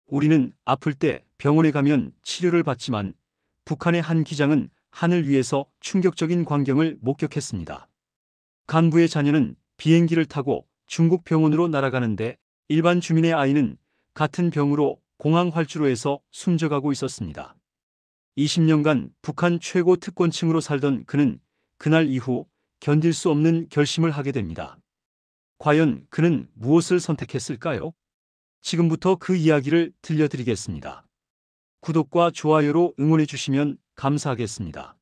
우리는 아플 때 병원에 가면 치료를 받지만 북한의 한 기장은 하늘 위에서 충격적인 광경을 목격했습니다. 간부의 자녀는 비행기를 타고 중국 병원으로 날아가는데 일반 주민의 아이는 같은 병으로 공항 활주로에서 숨져가고 있었습니다. 20년간 북한 최고 특권층으로 살던 그는 그날 이후 견딜 수 없는 결심을 하게 됩니다. 과연 그는 무엇을 선택했을까요? 지금부터 그 이야기를 들려드리겠습니다. 구독과 좋아요로 응원해 주시면 감사하겠습니다.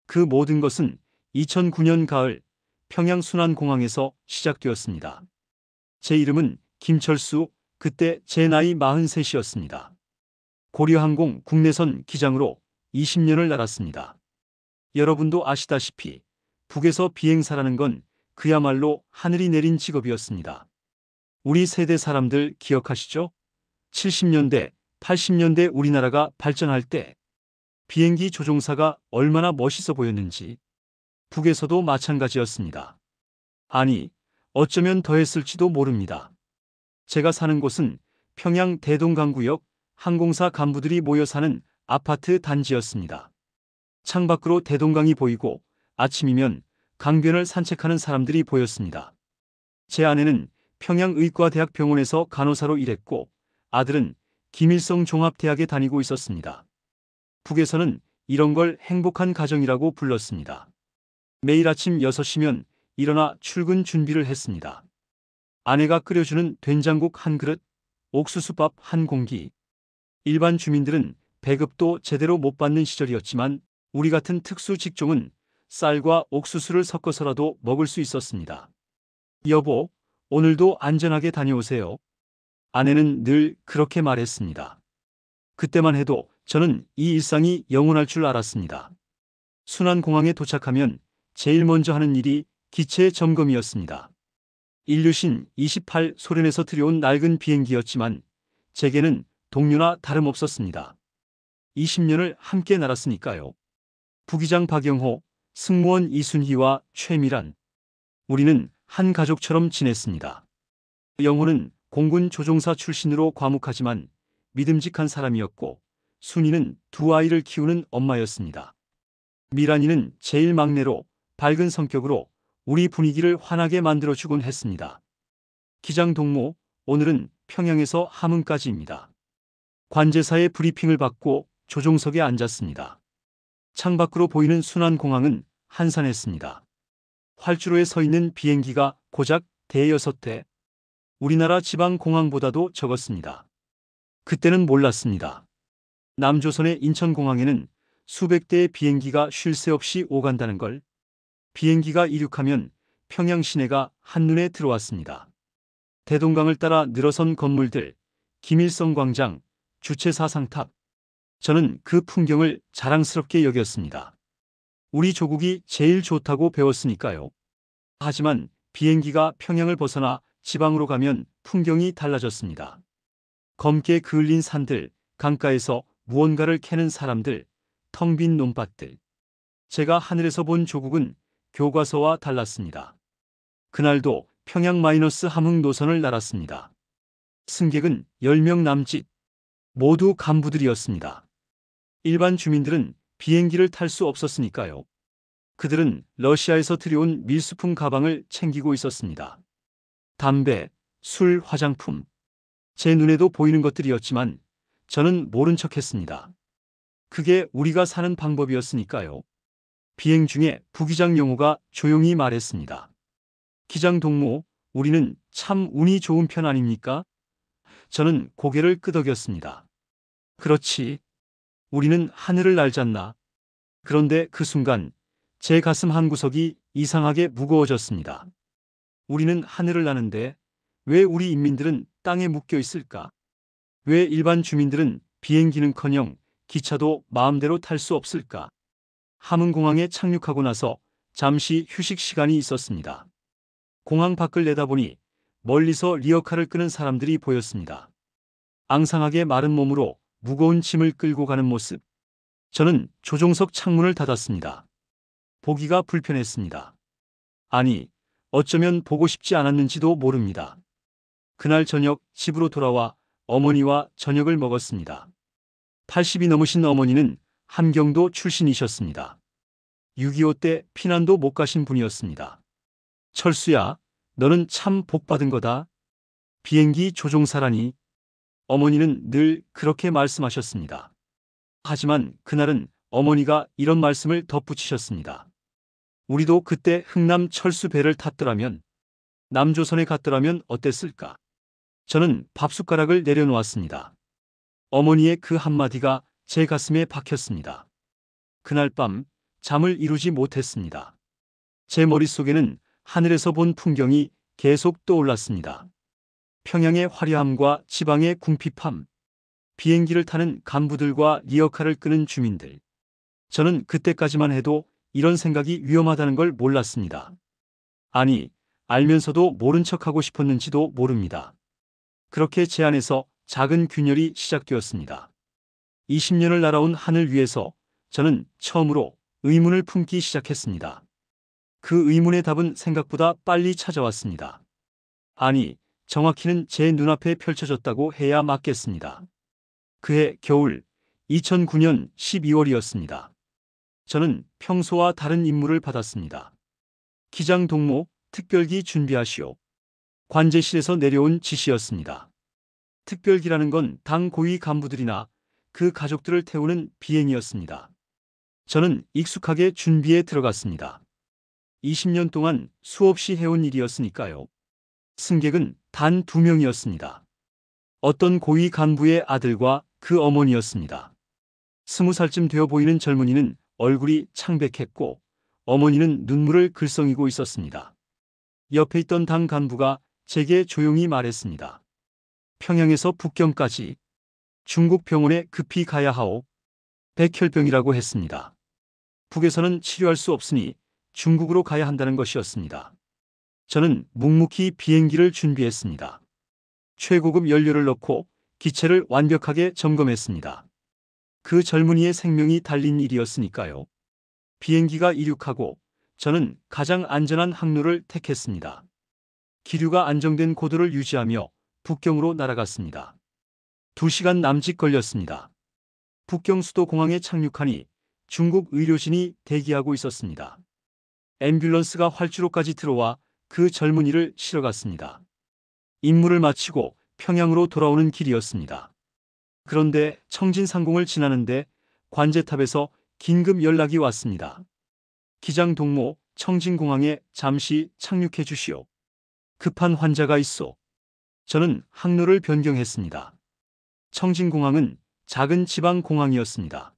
그 모든 것은 2009년 가을 평양 순안공항에서 시작되었습니다. 제 이름은 김철수, 그때 제 나이 43이었습니다. 고려항공 국내선 기장으로 20년을 날았습니다. 여러분도 아시다시피 북에서 비행사라는 건 그야말로 하늘이 내린 직업이었습니다. 우리 세대 사람들 기억하시죠? 70년대, 80년대 우리나라가 발전할 때 비행기 조종사가 얼마나 멋있어 보였는지 북에서도 마찬가지였습니다. 아니, 어쩌면 더했을지도 모릅니다. 제가 사는 곳은 평양 대동강구역 항공사 간부들이 모여 사는 아파트 단지였습니다. 창밖으로 대동강이 보이고 아침이면 강변을 산책하는 사람들이 보였습니다. 제 아내는 평양의과대학병원에서 간호사로 일했고 아들은 김일성 종합대학에 다니고 있었습니다. 북에서는 이런 걸 행복한 가정이라고 불렀습니다. 매일 아침 6시면 일어나 출근 준비를 했습니다. 아내가 끓여주는 된장국 한 그릇, 옥수수밥 한 공기. 일반 주민들은 배급도 제대로 못 받는 시절이었지만 우리 같은 특수 직종은 쌀과 옥수수를 섞어서라도 먹을 수 있었습니다. 여보, 오늘도 안전하게 다녀오세요. 아내는 늘 그렇게 말했습니다. 그때만 해도 저는 이 일상이 영원할 줄 알았습니다. 순안공항에 도착하면 제일 먼저 하는 일이 기체 점검이었습니다. 인류신 28 소련에서 들여온 낡은 비행기였지만 제게는 동료나 다름없었습니다. 20년을 함께 날았으니까요. 부기장 박영호, 승무원 이순희와 최미란. 우리는 한 가족처럼 지냈습니다. 영호는 공군 조종사 출신으로 과묵하지만 믿음직한 사람이었고 순이는 두 아이를 키우는 엄마였습니다. 미란이는 제일 막내로 밝은 성격으로 우리 분위기를 환하게 만들어주곤 했습니다. 기장 동무, 오늘은 평양에서 함흥까지입니다. 관제사의 브리핑을 받고 조종석에 앉았습니다. 창밖으로 보이는 순안공항은 한산했습니다. 활주로에 서 있는 비행기가 고작 대6대, 우리나라 지방 공항보다도 적었습니다. 그때는 몰랐습니다. 남조선의 인천공항에는 수백 대의 비행기가 쉴 새 없이 오간다는 걸. 비행기가 이륙하면 평양 시내가 한눈에 들어왔습니다. 대동강을 따라 늘어선 건물들, 김일성 광장, 주체사상탑. 저는 그 풍경을 자랑스럽게 여겼습니다. 우리 조국이 제일 좋다고 배웠으니까요. 하지만 비행기가 평양을 벗어나 지방으로 가면 풍경이 달라졌습니다. 검게 그을린 산들, 강가에서 무언가를 캐는 사람들, 텅 빈 논밭들. 제가 하늘에서 본 조국은 교과서와 달랐습니다. 그날도 평양-함흥 노선을 날았습니다. 승객은 10명 남짓, 모두 간부들이었습니다. 일반 주민들은 비행기를 탈 수 없었으니까요. 그들은 러시아에서 들여온 밀수품 가방을 챙기고 있었습니다. 담배, 술, 화장품. 제 눈에도 보이는 것들이었지만 저는 모른 척했습니다. 그게 우리가 사는 방법이었으니까요. 비행 중에 부기장 영호가 조용히 말했습니다. 기장 동무, 우리는 참 운이 좋은 편 아닙니까? 저는 고개를 끄덕였습니다. 그렇지. 우리는 하늘을 날잖나. 그런데 그 순간 제 가슴 한구석이 이상하게 무거워졌습니다. 우리는 하늘을 나는데 왜 우리 인민들은 땅에 묶여 있을까? 왜 일반 주민들은 비행기는커녕 기차도 마음대로 탈 수 없을까? 함흥공항에 착륙하고 나서 잠시 휴식 시간이 있었습니다. 공항 밖을 내다보니 멀리서 리어카를 끄는 사람들이 보였습니다. 앙상하게 마른 몸으로 무거운 짐을 끌고 가는 모습. 저는 조종석 창문을 닫았습니다. 보기가 불편했습니다. 아니, 어쩌면 보고 싶지 않았는지도 모릅니다. 그날 저녁 집으로 돌아와 어머니와 저녁을 먹었습니다. 80이 넘으신 어머니는 함경도 출신이셨습니다. 6.25 때 피난도 못 가신 분이었습니다. 철수야, 너는 참 복받은 거다. 비행기 조종사라니. 어머니는 늘 그렇게 말씀하셨습니다. 하지만 그날은 어머니가 이런 말씀을 덧붙이셨습니다. 우리도 그때 흥남 철수 배를 탔더라면, 남조선에 갔더라면 어땠을까? 저는 밥숟가락을 내려놓았습니다. 어머니의 그 한마디가 제 가슴에 박혔습니다. 그날 밤 잠을 이루지 못했습니다. 제 머릿속에는 하늘에서 본 풍경이 계속 떠올랐습니다. 평양의 화려함과 지방의 궁핍함, 비행기를 타는 간부들과 리어카를 끄는 주민들. 저는 그때까지만 해도 이런 생각이 위험하다는 걸 몰랐습니다. 아니, 알면서도 모른 척하고 싶었는지도 모릅니다. 그렇게 제 안에서 작은 균열이 시작되었습니다. 20년을 날아온 하늘 위에서 저는 처음으로 의문을 품기 시작했습니다. 그 의문의 답은 생각보다 빨리 찾아왔습니다. 아니, 정확히는 제 눈앞에 펼쳐졌다고 해야 맞겠습니다. 그해 겨울 2009년 12월이었습니다. 저는 평소와 다른 임무를 받았습니다. 기장 동무, 특별기 준비하시오. 관제실에서 내려온 지시였습니다. 특별기라는 건 당 고위 간부들이나 그 가족들을 태우는 비행이었습니다. 저는 익숙하게 준비에 들어갔습니다. 20년 동안 수없이 해온 일이었으니까요. 승객은 단 2명이었습니다. 어떤 고위 간부의 아들과 그 어머니였습니다. 20살쯤 되어 보이는 젊은이는 얼굴이 창백했고 어머니는 눈물을 글썽이고 있었습니다. 옆에 있던 당 간부가 제게 조용히 말했습니다. 평양에서 북경까지 중국 병원에 급히 가야 하오. 백혈병이라고 했습니다. 북에서는 치료할 수 없으니 중국으로 가야 한다는 것이었습니다. 저는 묵묵히 비행기를 준비했습니다. 최고급 연료를 넣고 기체를 완벽하게 점검했습니다. 그 젊은이의 생명이 달린 일이었으니까요. 비행기가 이륙하고 저는 가장 안전한 항로를 택했습니다. 기류가 안정된 고도를 유지하며 북경으로 날아갔습니다. 2시간 남짓 걸렸습니다. 북경 수도 공항에 착륙하니 중국 의료진이 대기하고 있었습니다. 앰뷸런스가 활주로까지 들어와 그 젊은이를 실어갔습니다. 임무를 마치고 평양으로 돌아오는 길이었습니다. 그런데 청진상공을 지나는데 관제탑에서 긴급 연락이 왔습니다. 기장 동무, 청진공항에 잠시 착륙해 주시오. 급한 환자가 있어. 저는 항로를 변경했습니다. 청진공항은 작은 지방 공항이었습니다.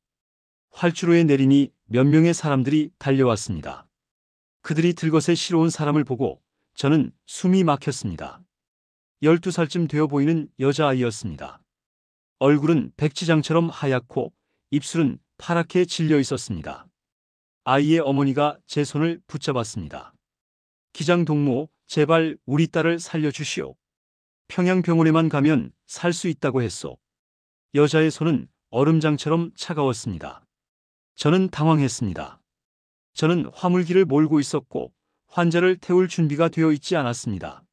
활주로에 내리니 몇 명의 사람들이 달려왔습니다. 그들이 들것에 실어온 사람을 보고 저는 숨이 막혔습니다. 12살쯤 되어 보이는 여자아이였습니다. 얼굴은 백지장처럼 하얗고 입술은 파랗게 질려 있었습니다. 아이의 어머니가 제 손을 붙잡았습니다. 기장 동무, 제발 우리 딸을 살려주시오. 평양병원에만 가면 살 수 있다고 했소. 여자의 손은 얼음장처럼 차가웠습니다. 저는 당황했습니다. 저는 화물기를 몰고 있었고 환자를 태울 준비가 되어 있지 않았습니다.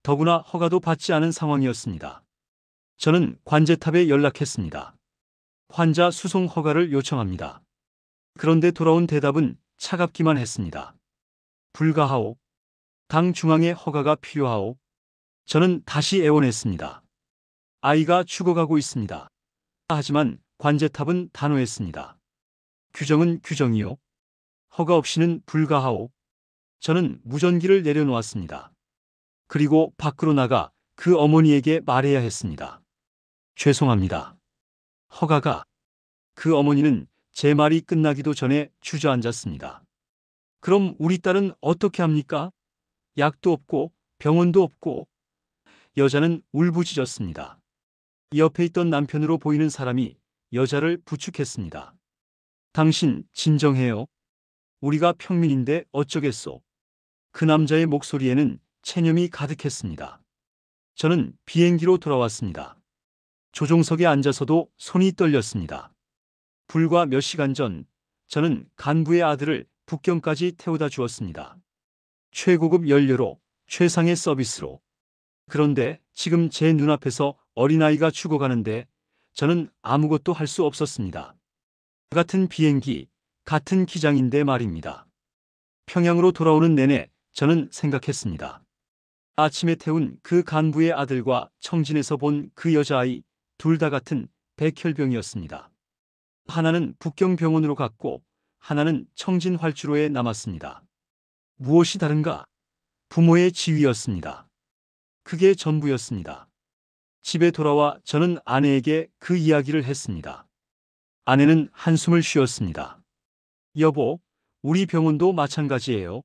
더구나 허가도 받지 않은 상황이었습니다. 저는 관제탑에 연락했습니다. 환자 수송 허가를 요청합니다. 그런데 돌아온 대답은 차갑기만 했습니다. 불가하오. 당 중앙에 허가가 필요하오. 저는 다시 애원했습니다. 아이가 죽어가고 있습니다. 하지만 관제탑은 단호했습니다. 규정은 규정이요. 허가 없이는 불가하오. 저는 무전기를 내려놓았습니다. 그리고 밖으로 나가 그 어머니에게 말해야 했습니다. 죄송합니다. 허가가. 그 어머니는 제 말이 끝나기도 전에 주저앉았습니다. 그럼 우리 딸은 어떻게 합니까? 약도 없고 병원도 없고. 여자는 울부짖었습니다. 옆에 있던 남편으로 보이는 사람이 여자를 부축했습니다. 당신 진정해요. 우리가 평민인데 어쩌겠소. 그 남자의 목소리에는 체념이 가득했습니다. 저는 비행기로 돌아왔습니다. 조종석에 앉아서도 손이 떨렸습니다. 불과 몇 시간 전 저는 간부의 아들을 북경까지 태워다 주었습니다. 최고급 연료로 최상의 서비스로. 그런데 지금 제 눈앞에서 어린아이가 죽어가는데 저는 아무것도 할 수 없었습니다. 같은 비행기, 같은 기장인데 말입니다. 평양으로 돌아오는 내내 저는 생각했습니다. 아침에 태운 그 간부의 아들과 청진에서 본 그 여자아이 둘 다 같은 백혈병이었습니다. 하나는 북경병원으로 갔고 하나는 청진 활주로에 남았습니다. 무엇이 다른가? 부모의 지위였습니다. 그게 전부였습니다. 집에 돌아와 저는 아내에게 그 이야기를 했습니다. 아내는 한숨을 쉬었습니다. 여보, 우리 병원도 마찬가지예요.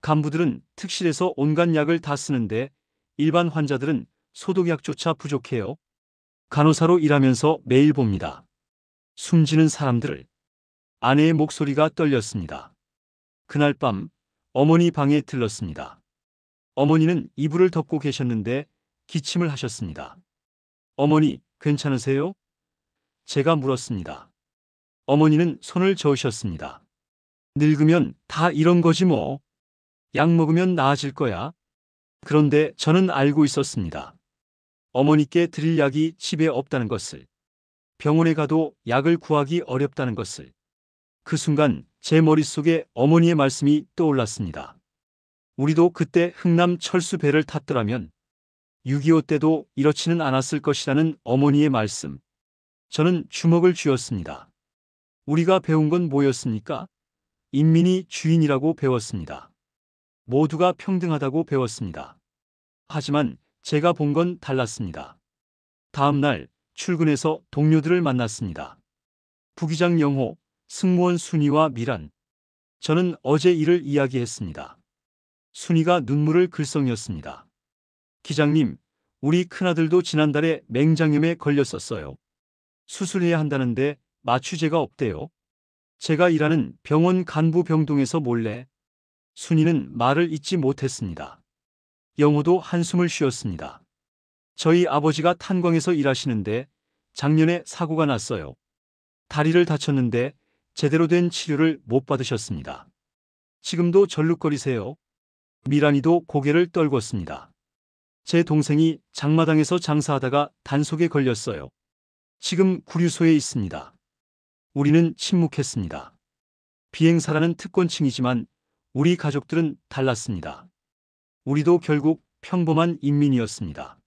간부들은 특실에서 온갖 약을 다 쓰는데 일반 환자들은 소독약조차 부족해요. 간호사로 일하면서 매일 봅니다. 숨지는 사람들을. 아내의 목소리가 떨렸습니다. 그날 밤 어머니 방에 들렀습니다. 어머니는 이불을 덮고 계셨는데 기침을 하셨습니다. 어머니, 괜찮으세요? 제가 물었습니다. 어머니는 손을 저으셨습니다. 늙으면 다 이런 거지 뭐. 약 먹으면 나아질 거야. 그런데 저는 알고 있었습니다. 어머니께 드릴 약이 집에 없다는 것을. 병원에 가도 약을 구하기 어렵다는 것을. 그 순간 제 머릿속에 어머니의 말씀이 떠올랐습니다. 우리도 그때 흥남 철수 배를 탔더라면 6.25 때도 이렇지는 않았을 것이라는 어머니의 말씀. 저는 주먹을 쥐었습니다. 우리가 배운 건 뭐였습니까? 인민이 주인이라고 배웠습니다. 모두가 평등하다고 배웠습니다. 하지만 제가 본 건 달랐습니다. 다음 날 출근해서 동료들을 만났습니다. 부기장 영호, 승무원 순이와 미란. 저는 어제 일을 이야기했습니다. 순이가 눈물을 글썽였습니다. 기장님, 우리 큰아들도 지난달에 맹장염에 걸렸었어요. 수술해야 한다는데 마취제가 없대요. 제가 일하는 병원 간부 병동에서 몰래. 순이는 말을 잇지 못했습니다. 영호도 한숨을 쉬었습니다. 저희 아버지가 탄광에서 일하시는데 작년에 사고가 났어요. 다리를 다쳤는데 제대로 된 치료를 못 받으셨습니다. 지금도 절룩거리세요. 미란이도 고개를 떨궜습니다. 제 동생이 장마당에서 장사하다가 단속에 걸렸어요. 지금 구류소에 있습니다. 우리는 침묵했습니다. 비행사라는 특권층이지만 우리 가족들은 달랐습니다. 우리도 결국 평범한 인민이었습니다.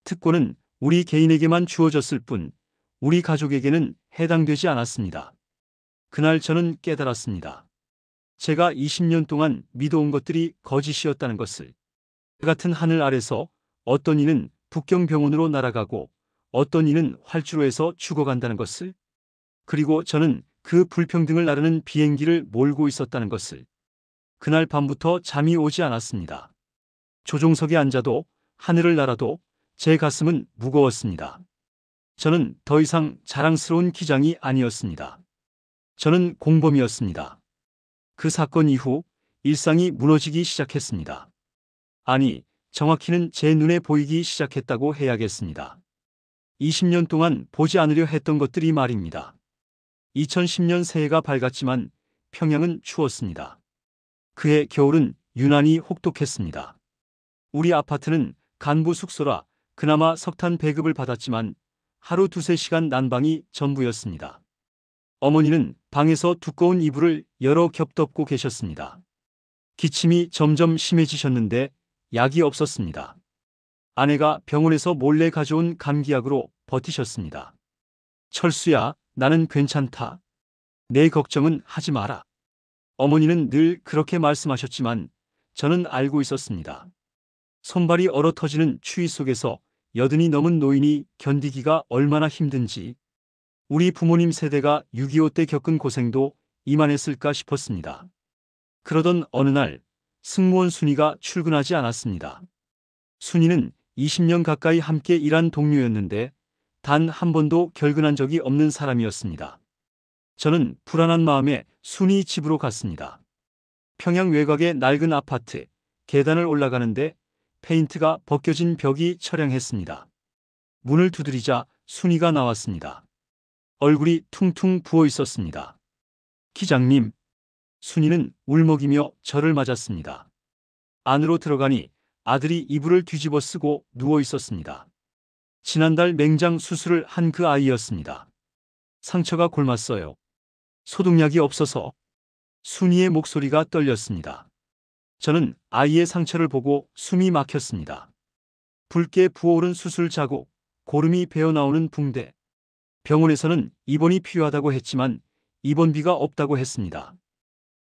특권은 우리 개인에게만 주어졌을 뿐 우리 가족에게는 해당되지 않았습니다. 그날 저는 깨달았습니다. 제가 20년 동안 믿어온 것들이 거짓이었다는 것을. 같은 하늘 아래서 어떤 이는 북경병원으로 날아가고 어떤 이는 활주로에서 죽어간다는 것을. 그리고 저는 그 불평등을 나르는 비행기를 몰고 있었다는 것을. 그날 밤부터 잠이 오지 않았습니다. 조종석에 앉아도 하늘을 날아도 제 가슴은 무거웠습니다. 저는 더 이상 자랑스러운 기장이 아니었습니다. 저는 공범이었습니다. 그 사건 이후 일상이 무너지기 시작했습니다. 아니, 정확히는 제 눈에 보이기 시작했다고 해야겠습니다. 20년 동안 보지 않으려 했던 것들이 말입니다. 2010년 새해가 밝았지만 평양은 추웠습니다. 그해 겨울은 유난히 혹독했습니다. 우리 아파트는 간부 숙소라 그나마 석탄 배급을 받았지만 하루 2~3시간 난방이 전부였습니다. 어머니는 방에서 두꺼운 이불을 여러 겹 덮고 계셨습니다. 기침이 점점 심해지셨는데 약이 없었습니다. 아내가 병원에서 몰래 가져온 감기약으로 버티셨습니다. 철수야, 나는 괜찮다. 내 걱정은 하지 마라. 어머니는 늘 그렇게 말씀하셨지만 저는 알고 있었습니다. 손발이 얼어 터지는 추위 속에서 80이 넘은 노인이 견디기가 얼마나 힘든지. 우리 부모님 세대가 6.25 때 겪은 고생도 이만했을까 싶었습니다. 그러던 어느 날 승무원 순이가 출근하지 않았습니다. 순이는 20년 가까이 함께 일한 동료였는데 단 한 번도 결근한 적이 없는 사람이었습니다. 저는 불안한 마음에 순이 집으로 갔습니다. 평양 외곽의 낡은 아파트, 계단을 올라가는데 페인트가 벗겨진 벽이 처량했습니다. 문을 두드리자 순이가 나왔습니다. 얼굴이 퉁퉁 부어 있었습니다. 기장님. 순이는 울먹이며 저를 맞았습니다. 안으로 들어가니 아들이 이불을 뒤집어 쓰고 누워 있었습니다. 지난달 맹장 수술을 한 그 아이였습니다. 상처가 곪았어요. 소독약이 없어서. 순이의 목소리가 떨렸습니다. 저는 아이의 상처를 보고 숨이 막혔습니다. 붉게 부어오른 수술 자국, 고름이 배어나오는 붕대. 병원에서는 입원이 필요하다고 했지만 입원비가 없다고 했습니다.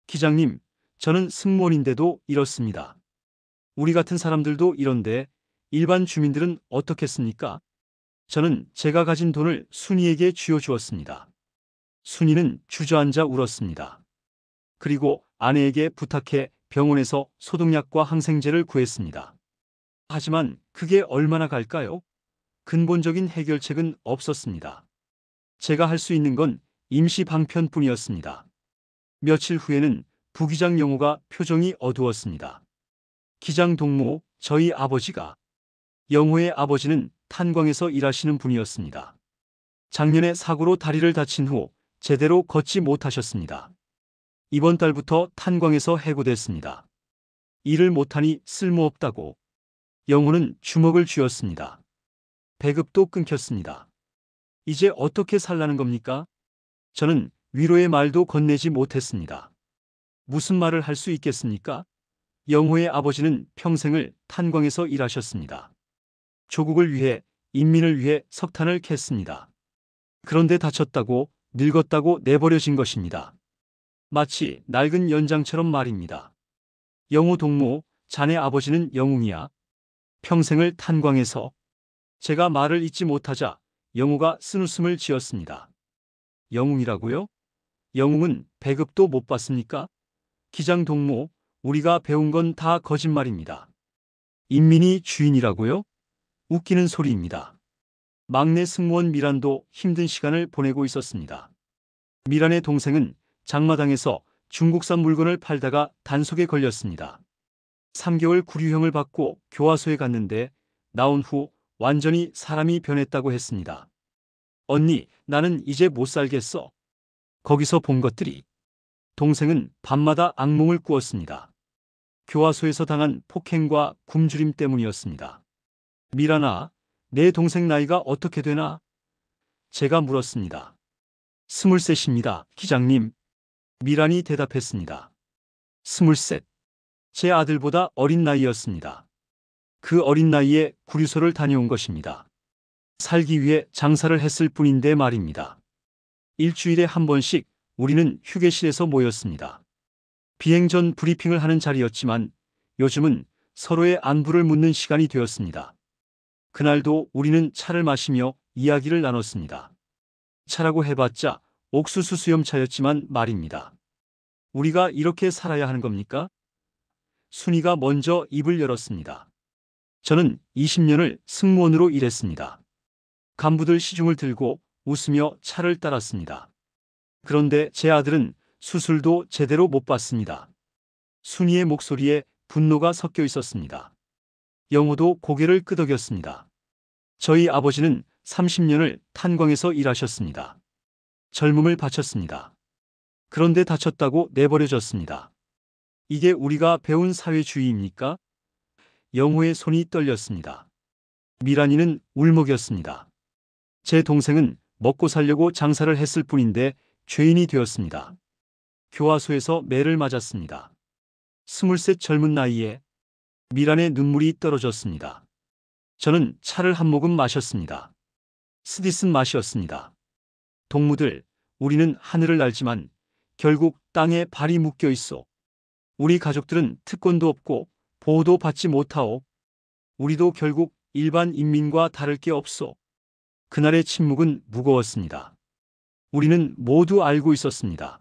기장님, 저는 승무원인데도 이렇습니다. 우리 같은 사람들도 이런데 일반 주민들은 어떻겠습니까? 저는 제가 가진 돈을 순이에게 쥐어주었습니다. 순이는 주저앉아 울었습니다. 그리고 아내에게 부탁해 병원에서 소독약과 항생제를 구했습니다. 하지만 그게 얼마나 갈까요? 근본적인 해결책은 없었습니다. 제가 할 수 있는 건 임시 방편뿐이었습니다. 며칠 후에는 부기장 영호가 표정이 어두웠습니다. 기장 동무, 저희 아버지가. 영호의 아버지는 탄광에서 일하시는 분이었습니다. 작년에 사고로 다리를 다친 후 제대로 걷지 못하셨습니다. 이번 달부터 탄광에서 해고됐습니다. 일을 못하니 쓸모없다고. 영호는 주먹을 쥐었습니다. 배급도 끊겼습니다. 이제 어떻게 살라는 겁니까? 저는 위로의 말도 건네지 못했습니다. 무슨 말을 할 수 있겠습니까? 영호의 아버지는 평생을 탄광에서 일하셨습니다. 조국을 위해, 인민을 위해 석탄을 캤습니다. 그런데 다쳤다고, 늙었다고 내버려진 것입니다. 마치 낡은 연장처럼 말입니다. 영호 동무, 자네 아버지는 영웅이야. 평생을 탄광에서. 제가 말을 잇지 못하자 영호가 쓴웃음을 지었습니다. 영웅이라고요? 영웅은 배급도 못 받습니까? 기장 동무, 우리가 배운 건 다 거짓말입니다. 인민이 주인이라고요? 웃기는 소리입니다. 막내 승무원 미란도 힘든 시간을 보내고 있었습니다. 미란의 동생은 장마당에서 중국산 물건을 팔다가 단속에 걸렸습니다. 3개월 구류형을 받고 교화소에 갔는데 나온 후 완전히 사람이 변했다고 했습니다. 언니, 나는 이제 못 살겠어. 거기서 본 것들이. 동생은 밤마다 악몽을 꾸었습니다. 교화소에서 당한 폭행과 굶주림 때문이었습니다. 미란아, 내 동생 나이가 어떻게 되나? 제가 물었습니다. 23입니다, 기장님. 미란이 대답했습니다. 23. 제 아들보다 어린 나이였습니다. 그 어린 나이에 구류소를 다녀온 것입니다. 살기 위해 장사를 했을 뿐인데 말입니다. 일주일에 한 번씩 우리는 휴게실에서 모였습니다. 비행 전 브리핑을 하는 자리였지만 요즘은 서로의 안부를 묻는 시간이 되었습니다. 그날도 우리는 차를 마시며 이야기를 나눴습니다. 차라고 해봤자 옥수수 수염차였지만 말입니다. 우리가 이렇게 살아야 하는 겁니까? 순이가 먼저 입을 열었습니다. 저는 20년을 승무원으로 일했습니다. 간부들 시중을 들고 웃으며 차를 따랐습니다. 그런데 제 아들은 수술도 제대로 못 받습니다. 순이의 목소리에 분노가 섞여 있었습니다. 영호도 고개를 끄덕였습니다. 저희 아버지는 30년을 탄광에서 일하셨습니다. 젊음을 바쳤습니다. 그런데 다쳤다고 내버려졌습니다. 이게 우리가 배운 사회주의입니까? 영호의 손이 떨렸습니다. 미란이는 울먹였습니다. 제 동생은 먹고 살려고 장사를 했을 뿐인데 죄인이 되었습니다. 교화소에서 매를 맞았습니다. 23 젊은 나이에. 미란의 눈물이 떨어졌습니다. 저는 차를 한 모금 마셨습니다. 스디슨 맛이었습니다. 동무들, 우리는 하늘을 날지만 결국 땅에 발이 묶여 있어. 우리 가족들은 특권도 없고 보호도 받지 못하오. 우리도 결국 일반 인민과 다를 게 없어. 그날의 침묵은 무거웠습니다. 우리는 모두 알고 있었습니다.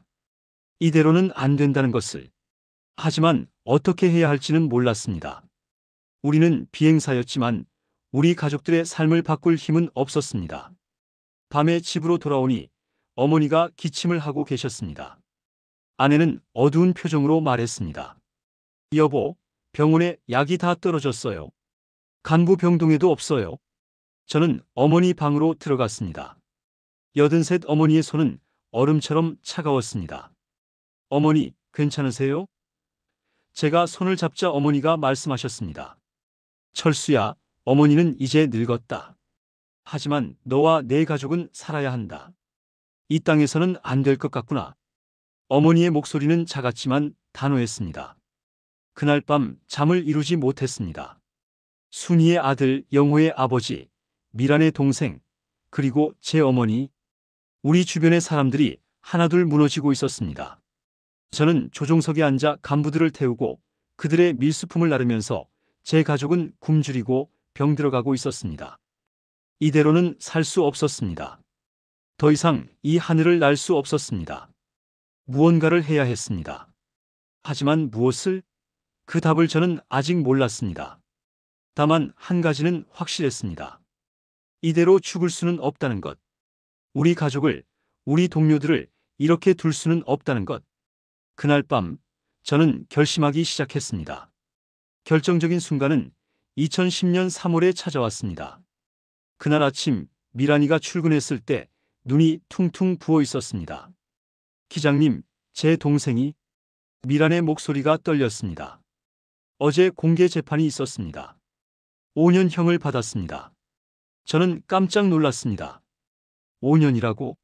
이대로는 안 된다는 것을. 하지만 어떻게 해야 할지는 몰랐습니다. 우리는 비행사였지만 우리 가족들의 삶을 바꿀 힘은 없었습니다. 밤에 집으로 돌아오니 어머니가 기침을 하고 계셨습니다. 아내는 어두운 표정으로 말했습니다. 여보, 병원에 약이 다 떨어졌어요. 간부 병동에도 없어요. 저는 어머니 방으로 들어갔습니다. 83 어머니의 손은 얼음처럼 차가웠습니다. 어머니, 괜찮으세요? 제가 손을 잡자 어머니가 말씀하셨습니다. 철수야, 어머니는 이제 늙었다. 하지만 너와 내 가족은 살아야 한다. 이 땅에서는 안 될 것 같구나. 어머니의 목소리는 작았지만 단호했습니다. 그날 밤 잠을 이루지 못했습니다. 순이의 아들 영호의 아버지, 미란의 동생, 그리고 제 어머니, 우리 주변의 사람들이 하나둘 무너지고 있었습니다. 저는 조종석에 앉아 간부들을 태우고 그들의 밀수품을 나르면서 제 가족은 굶주리고 병들어가고 있었습니다. 이대로는 살 수 없었습니다. 더 이상 이 하늘을 날 수 없었습니다. 무언가를 해야 했습니다. 하지만 무엇을? 그 답을 저는 아직 몰랐습니다. 다만 한 가지는 확실했습니다. 이대로 죽을 수는 없다는 것. 우리 가족을, 우리 동료들을 이렇게 둘 수는 없다는 것. 그날 밤 저는 결심하기 시작했습니다. 결정적인 순간은 2010년 3월에 찾아왔습니다. 그날 아침 미란이가 출근했을 때 눈이 퉁퉁 부어 있었습니다. 기장님, 제 동생이. 미란의 목소리가 떨렸습니다. 어제 공개 재판이 있었습니다. 5년형을 받았습니다. 저는 깜짝 놀랐습니다. 5년이라고?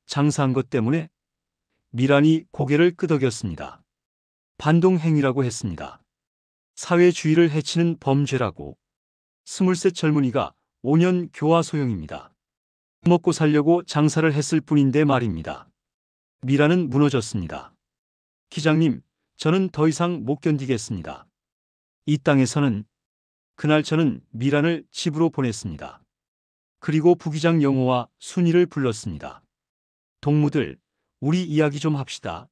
장사한 것 때문에? 미란이 고개를 끄덕였습니다. 반동행위라고 했습니다. 사회주의를 해치는 범죄라고. 23 젊은이가 5년 교화소형입니다. 먹고 살려고 장사를 했을 뿐인데 말입니다. 미란은 무너졌습니다. 기장님, 저는 더 이상 못 견디겠습니다. 이 땅에서는. 그날 저는 미란을 집으로 보냈습니다. 그리고 부기장 영호와 순이를 불렀습니다. 동무들, 우리 이야기 좀 합시다.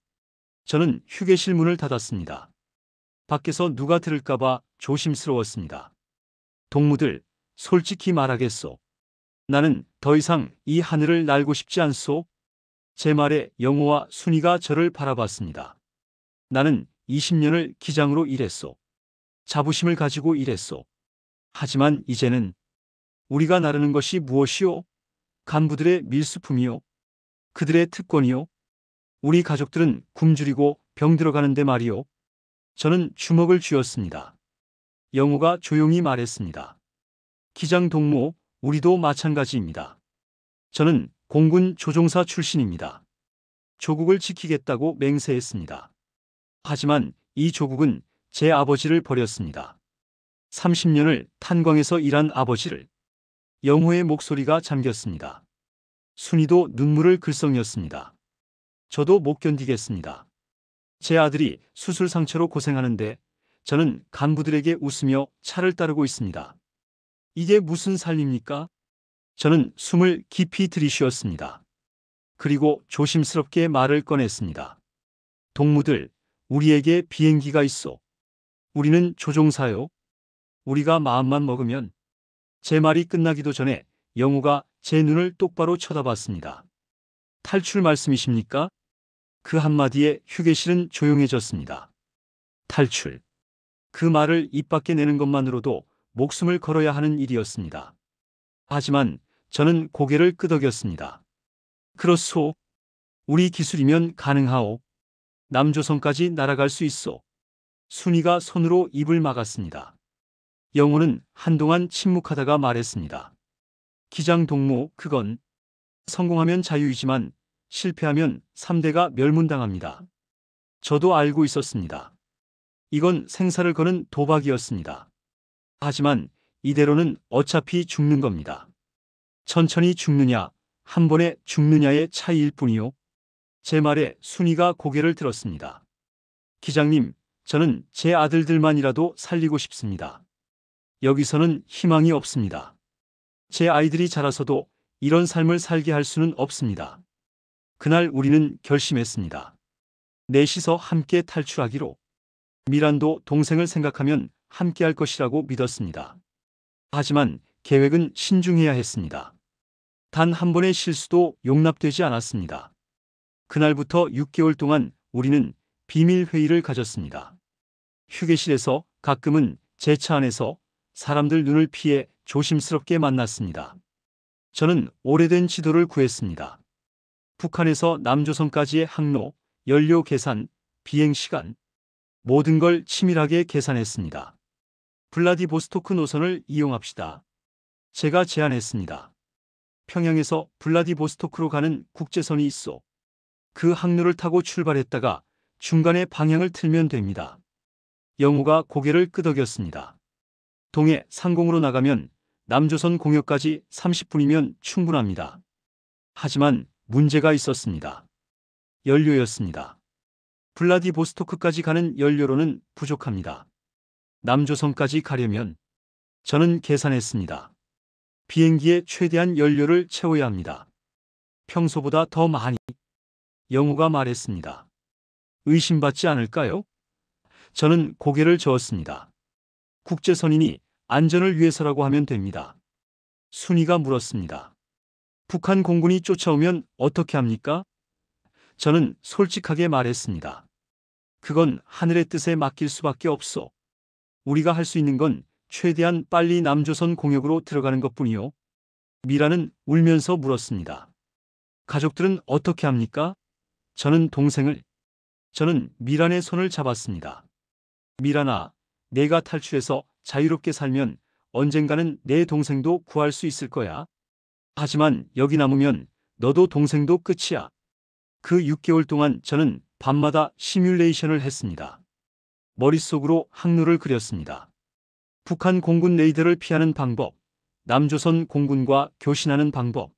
저는 휴게실 문을 닫았습니다. 밖에서 누가 들을까봐 조심스러웠습니다. 동무들, 솔직히 말하겠소. 나는 더 이상 이 하늘을 날고 싶지 않소. 제 말에 영호와 순이가 저를 바라봤습니다. 나는 20년을 기장으로 일했소. 자부심을 가지고 일했소. 하지만 이제는 우리가 나르는 것이 무엇이요? 간부들의 밀수품이요? 그들의 특권이요? 우리 가족들은 굶주리고 병들어가는데 말이요. 저는 주먹을 쥐었습니다. 영호가 조용히 말했습니다. 기장 동무, 우리도 마찬가지입니다. 저는 공군 조종사 출신입니다. 조국을 지키겠다고 맹세했습니다. 하지만 이 조국은 제 아버지를 버렸습니다. 30년을 탄광에서 일한 아버지를. 영호의 목소리가 잠겼습니다. 순이도 눈물을 글썽였습니다. 저도 못 견디겠습니다. 제 아들이 수술 상처로 고생하는데 저는 간부들에게 웃으며 차를 따르고 있습니다. 이게 무슨 삶입니까? 저는 숨을 깊이 들이쉬었습니다. 그리고 조심스럽게 말을 꺼냈습니다. 동무들, 우리에게 비행기가 있어. 우리는 조종사요. 우리가 마음만 먹으면. 제 말이 끝나기도 전에 영호가 제 눈을 똑바로 쳐다봤습니다. 탈출 말씀이십니까? 그 한마디에 휴게실은 조용해졌습니다. 탈출. 그 말을 입 밖에 내는 것만으로도 목숨을 걸어야 하는 일이었습니다. 하지만 저는 고개를 끄덕였습니다. 그렇소. 우리 기술이면 가능하오. 남조선까지 날아갈 수 있어. 순이가 손으로 입을 막았습니다. 영호는 한동안 침묵하다가 말했습니다. 기장 동무, 그건 성공하면 자유이지만 실패하면 3대가 멸문당합니다. 저도 알고 있었습니다. 이건 생사를 거는 도박이었습니다. 하지만 이대로는 어차피 죽는 겁니다. 천천히 죽느냐, 한 번에 죽느냐의 차이일 뿐이요. 제 말에 순이가 고개를 들었습니다. 기장님, 저는 제 아들들만이라도 살리고 싶습니다. 여기서는 희망이 없습니다. 제 아이들이 자라서도 이런 삶을 살게 할 수는 없습니다. 그날 우리는 결심했습니다. 넷이서 함께 탈출하기로. 미란도 동생을 생각하면 함께 할 것이라고 믿었습니다. 하지만 계획은 신중해야 했습니다. 단 한 번의 실수도 용납되지 않았습니다. 그날부터 6개월 동안 우리는 비밀 회의를 가졌습니다. 휴게실에서, 가끔은 제 차 안에서 사람들 눈을 피해 조심스럽게 만났습니다. 저는 오래된 지도를 구했습니다. 북한에서 남조선까지의 항로, 연료 계산, 비행 시간, 모든 걸 치밀하게 계산했습니다. 블라디보스토크 노선을 이용합시다. 제가 제안했습니다. 평양에서 블라디보스토크로 가는 국제선이 있어. 그 항로를 타고 출발했다가 중간에 방향을 틀면 됩니다. 영호가 고개를 끄덕였습니다. 동해 상공으로 나가면 남조선 공역까지 30분이면 충분합니다. 하지만 문제가 있었습니다. 연료였습니다. 블라디보스토크까지 가는 연료로는 부족합니다. 남조선까지 가려면 저는 계산했습니다. 비행기에 최대한 연료를 채워야 합니다. 평소보다 더 많이. 영호가 말했습니다. 의심받지 않을까요? 저는 고개를 저었습니다. 국제선이니 안전을 위해서라고 하면 됩니다. 순이가 물었습니다. 북한 공군이 쫓아오면 어떻게 합니까? 저는 솔직하게 말했습니다. 그건 하늘의 뜻에 맡길 수밖에 없어. 우리가 할 수 있는 건 최대한 빨리 남조선 공역으로 들어가는 것뿐이요. 미라는 울면서 물었습니다. 가족들은 어떻게 합니까? 저는 미란의 손을 잡았습니다. 미란아, 내가 탈출해서 자유롭게 살면 언젠가는 내 동생도 구할 수 있을 거야. 하지만 여기 남으면 너도 동생도 끝이야. 그 6개월 동안 저는 밤마다 시뮬레이션을 했습니다. 머릿속으로 항로를 그렸습니다. 북한 공군 레이더를 피하는 방법, 남조선 공군과 교신하는 방법,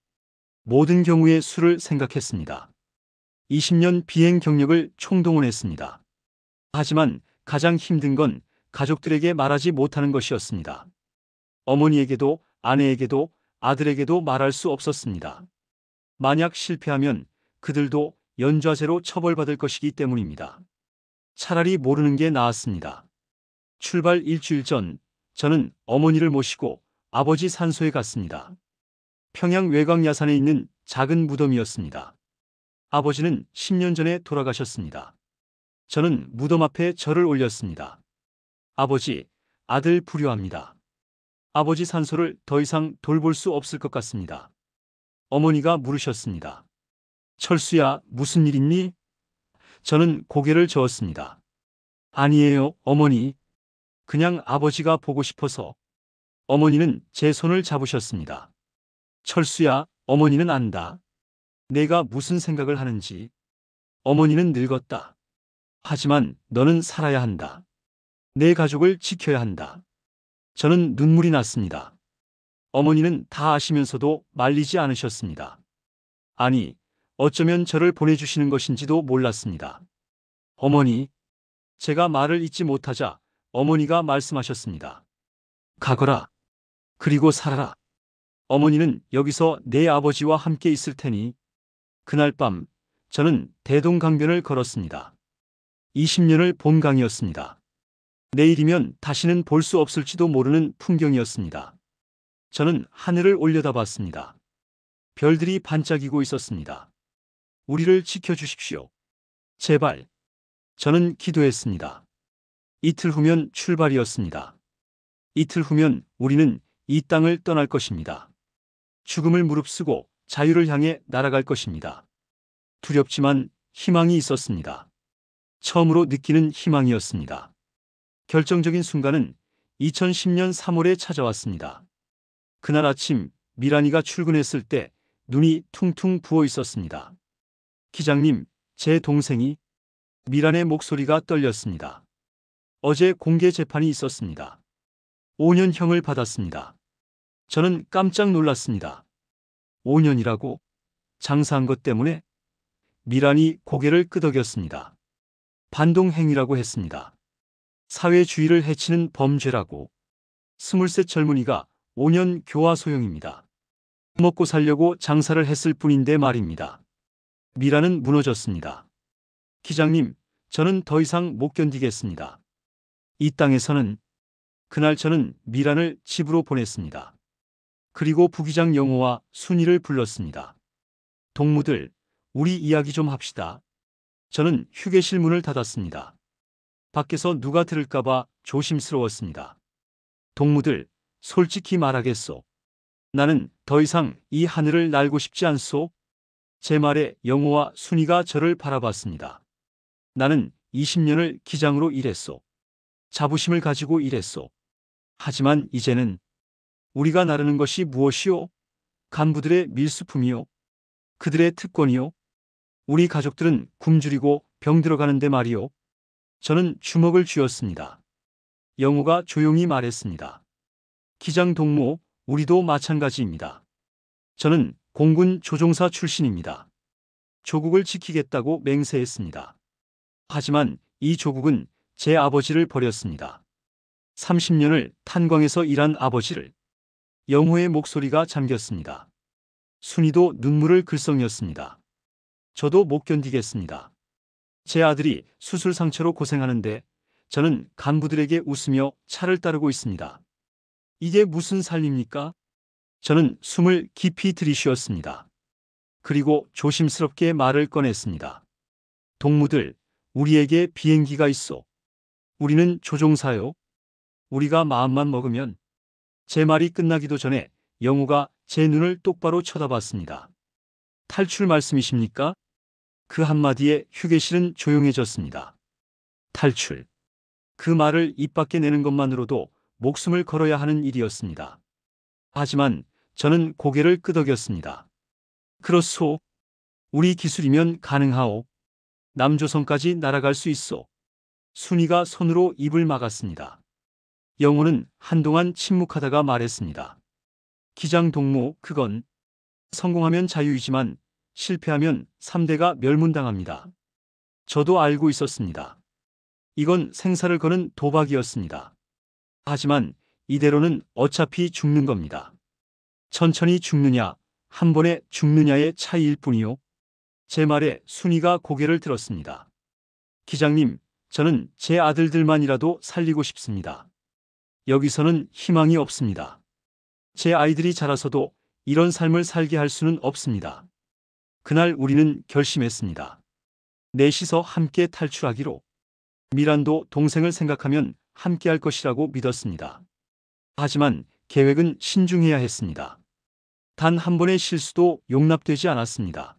모든 경우의 수를 생각했습니다. 20년 비행 경력을 총동원했습니다. 하지만 가장 힘든 건 가족들에게 말하지 못하는 것이었습니다. 어머니에게도 아내에게도 아들에게도 말할 수 없었습니다. 만약 실패하면 그들도 연좌제로 처벌받을 것이기 때문입니다. 차라리 모르는 게 나았습니다. 출발 일주일 전 저는 어머니를 모시고 아버지 산소에 갔습니다. 평양 외곽 야산에 있는 작은 무덤이었습니다. 아버지는 10년 전에 돌아가셨습니다. 저는 무덤 앞에 절을 올렸습니다. 아버지, 아들 불효합니다. 아버지 산소를 더 이상 돌볼 수 없을 것 같습니다. 어머니가 물으셨습니다. 철수야, 무슨 일 있니? 저는 고개를 저었습니다. 아니에요, 어머니. 그냥 아버지가 보고 싶어서. 어머니는 제 손을 잡으셨습니다. 철수야, 어머니는 안다. 내가 무슨 생각을 하는지. 어머니는 늙었다. 하지만 너는 살아야 한다. 내 가족을 지켜야 한다. 저는 눈물이 났습니다. 어머니는 다 아시면서도 말리지 않으셨습니다. 아니, 어쩌면 저를 보내주시는 것인지도 몰랐습니다. 어머니, 제가 말을 잇지 못하자 어머니가 말씀하셨습니다. 가거라. 그리고 살아라. 어머니는 여기서 내 아버지와 함께 있을 테니. 그날 밤 저는 대동강변을 걸었습니다. 20년을 본 강이었습니다. 내일이면 다시는 볼 수 없을지도 모르는 풍경이었습니다. 저는 하늘을 올려다봤습니다. 별들이 반짝이고 있었습니다. 우리를 지켜주십시오. 제발. 저는 기도했습니다. 이틀 후면 출발이었습니다. 이틀 후면 우리는 이 땅을 떠날 것입니다. 죽음을 무릅쓰고 자유를 향해 날아갈 것입니다. 두렵지만 희망이 있었습니다. 처음으로 느끼는 희망이었습니다. 결정적인 순간은 2010년 3월에 찾아왔습니다. 그날 아침 미란이가 출근했을 때 눈이 퉁퉁 부어 있었습니다. 기장님, 제 동생이. 미란의 목소리가 떨렸습니다. 어제 공개 재판이 있었습니다. 5년형을 받았습니다. 저는 깜짝 놀랐습니다. 5년이라고? 장사한 것 때문에? 미란이 고개를 끄덕였습니다. 반동행위라고 했습니다. 사회주의를 해치는 범죄라고. 20세 젊은이가 5년 교화소형입니다. 먹고 살려고 장사를 했을 뿐인데 말입니다. 미란은 무너졌습니다. 기장님, 저는 더 이상 못 견디겠습니다. 이 땅에서는. 그날 저는 미란을 집으로 보냈습니다. 그리고 부기장 영호와 순이를 불렀습니다. 동무들, 우리 이야기 좀 합시다. 저는 휴게실 문을 닫았습니다. 밖에서 누가 들을까봐 조심스러웠습니다. 동무들, 솔직히 말하겠소. 나는 더 이상 이 하늘을 날고 싶지 않소. 제 말에 영호와 순이가 저를 바라봤습니다. 나는 20년을 기장으로 일했소. 자부심을 가지고 일했소. 하지만 이제는 우리가 나르는 것이 무엇이오? 간부들의 밀수품이요. 그들의 특권이요. 우리 가족들은 굶주리고 병들어가는데 말이요. 저는 주먹을 쥐었습니다. 영호가 조용히 말했습니다. 기장 동무, 우리도 마찬가지입니다. 저는 공군 조종사 출신입니다. 조국을 지키겠다고 맹세했습니다. 하지만 이 조국은 제 아버지를 버렸습니다. 30년을 탄광에서 일한 아버지를. 영호의 목소리가 잠겼습니다. 순이도 눈물을 글썽였습니다. 저도 못 견디겠습니다. 제 아들이 수술 상처로 고생하는데 저는 간부들에게 웃으며 차를 따르고 있습니다. 이게 무슨 삶입니까? 저는 숨을 깊이 들이쉬었습니다. 그리고 조심스럽게 말을 꺼냈습니다. 동무들, 우리에게 비행기가 있어. 우리는 조종사요. 우리가 마음만 먹으면. 제 말이 끝나기도 전에 영호가 제 눈을 똑바로 쳐다봤습니다. 탈출 말씀이십니까? 그 한마디에 휴게실은 조용해졌습니다. 탈출. 그 말을 입 밖에 내는 것만으로도 목숨을 걸어야 하는 일이었습니다. 하지만 저는 고개를 끄덕였습니다. 그렇소. 우리 기술이면 가능하오. 남조선까지 날아갈 수 있어. 순이가 손으로 입을 막았습니다. 영호는 한동안 침묵하다가 말했습니다. 기장 동무, 그건 성공하면 자유이지만 실패하면 3대가 멸문당합니다. 저도 알고 있었습니다. 이건 생사를 거는 도박이었습니다. 하지만 이대로는 어차피 죽는 겁니다. 천천히 죽느냐, 한 번에 죽느냐의 차이일 뿐이요. 제 말에 순이가 고개를 들었습니다. 기장님, 저는 제 아들들만이라도 살리고 싶습니다. 여기서는 희망이 없습니다. 제 아이들이 자라서도 이런 삶을 살게 할 수는 없습니다. 그날 우리는 결심했습니다. 넷이서 함께 탈출하기로. 미란도 동생을 생각하면 함께 할 것이라고 믿었습니다. 하지만 계획은 신중해야 했습니다. 단 한 번의 실수도 용납되지 않았습니다.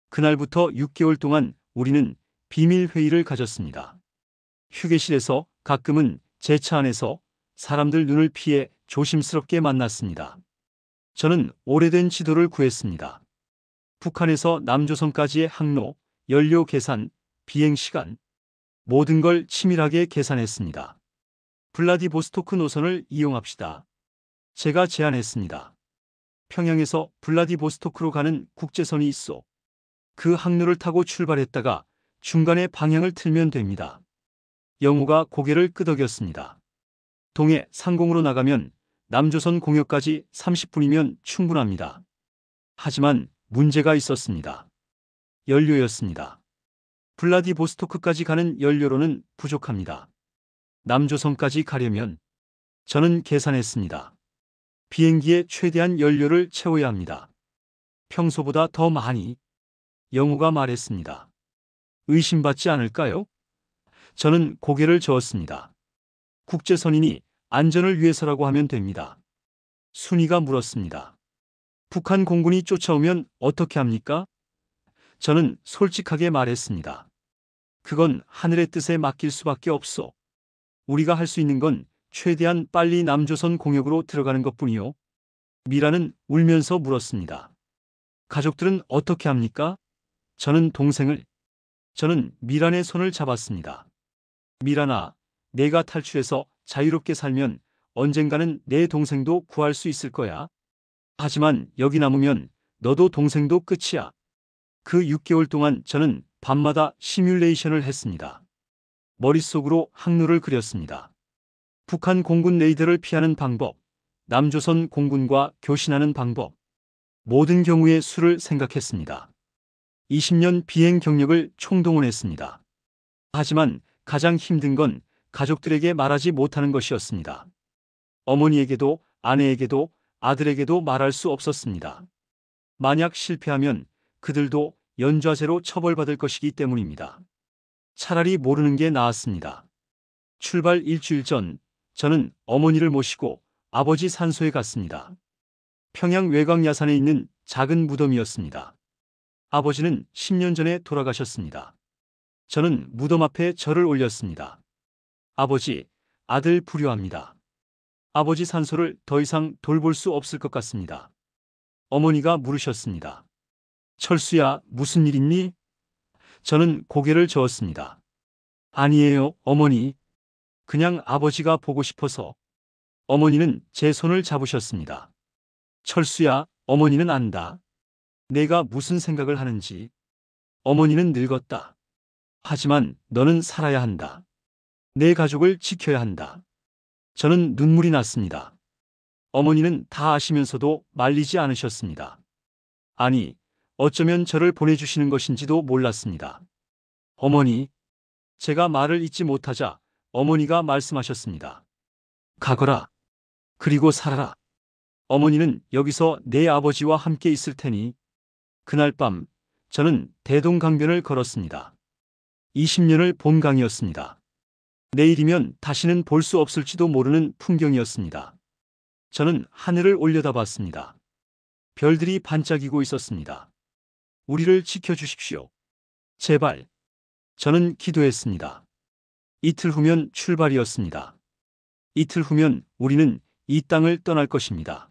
그날부터 6개월 동안 우리는 비밀 회의를 가졌습니다. 휴게실에서, 가끔은 제 차 안에서 사람들 눈을 피해 조심스럽게 만났습니다. 저는 오래된 지도를 구했습니다. 북한에서 남조선까지의 항로, 연료 계산, 비행 시간, 모든 걸 치밀하게 계산했습니다. 블라디보스토크 노선을 이용합시다. 제가 제안했습니다. 평양에서 블라디보스토크로 가는 국제선이 있어. 그 항로를 타고 출발했다가 중간에 방향을 틀면 됩니다. 영호가 고개를 끄덕였습니다. 동해 상공으로 나가면 남조선 공역까지 30분이면 충분합니다. 하지만 문제가 있었습니다. 연료였습니다. 블라디보스토크까지 가는 연료로는 부족합니다. 남조선까지 가려면 저는 계산했습니다. 비행기에 최대한 연료를 채워야 합니다. 평소보다 더 많이. 영호가 말했습니다. 의심받지 않을까요? 저는 고개를 저었습니다. 국제선이니 안전을 위해서라고 하면 됩니다. 순이가 물었습니다. 북한 공군이 쫓아오면 어떻게 합니까? 저는 솔직하게 말했습니다. 그건 하늘의 뜻에 맡길 수밖에 없어. 우리가 할 수 있는 건 최대한 빨리 남조선 공역으로 들어가는 것뿐이요. 미라는 울면서 물었습니다. 가족들은 어떻게 합니까? 저는 미란의 손을 잡았습니다. 미란아, 내가 탈출해서 자유롭게 살면 언젠가는 내 동생도 구할 수 있을 거야. 하지만 여기 남으면 너도 동생도 끝이야. 그 6개월 동안 저는 밤마다 시뮬레이션을 했습니다. 머릿속으로 항로를 그렸습니다. 북한 공군 레이더를 피하는 방법, 남조선 공군과 교신하는 방법, 모든 경우의 수를 생각했습니다. 20년 비행 경력을 총동원했습니다. 하지만 가장 힘든 건 가족들에게 말하지 못하는 것이었습니다. 어머니에게도 아내에게도 아들에게도 말할 수 없었습니다. 만약 실패하면 그들도 연좌제로 처벌받을 것이기 때문입니다. 차라리 모르는 게 나았습니다. 출발 일주일 전 저는 어머니를 모시고 아버지 산소에 갔습니다. 평양 외곽 야산에 있는 작은 무덤이었습니다. 아버지는 10년 전에 돌아가셨습니다. 저는 무덤 앞에 절을 올렸습니다. 아버지, 아들 불효합니다. 아버지 산소를 더 이상 돌볼 수 없을 것 같습니다. 어머니가 물으셨습니다. 철수야, 무슨 일 있니? 저는 고개를 저었습니다. 아니에요, 어머니. 그냥 아버지가 보고 싶어서. 어머니는 제 손을 잡으셨습니다. 철수야, 어머니는 안다. 내가 무슨 생각을 하는지. 어머니는 늙었다. 하지만 너는 살아야 한다. 내 가족을 지켜야 한다. 저는 눈물이 났습니다. 어머니는 다 아시면서도 말리지 않으셨습니다. 아니, 어쩌면 저를 보내주시는 것인지도 몰랐습니다. 어머니, 제가 말을 잇지 못하자 어머니가 말씀하셨습니다. 가거라. 그리고 살아라. 어머니는 여기서 내 아버지와 함께 있을 테니. 그날 밤 저는 대동강변을 걸었습니다. 20년을 본 강이었습니다. 내일이면 다시는 볼 수 없을지도 모르는 풍경이었습니다. 저는 하늘을 올려다봤습니다. 별들이 반짝이고 있었습니다. 우리를 지켜주십시오. 제발. 저는 기도했습니다. 이틀 후면 출발이었습니다. 이틀 후면 우리는 이 땅을 떠날 것입니다.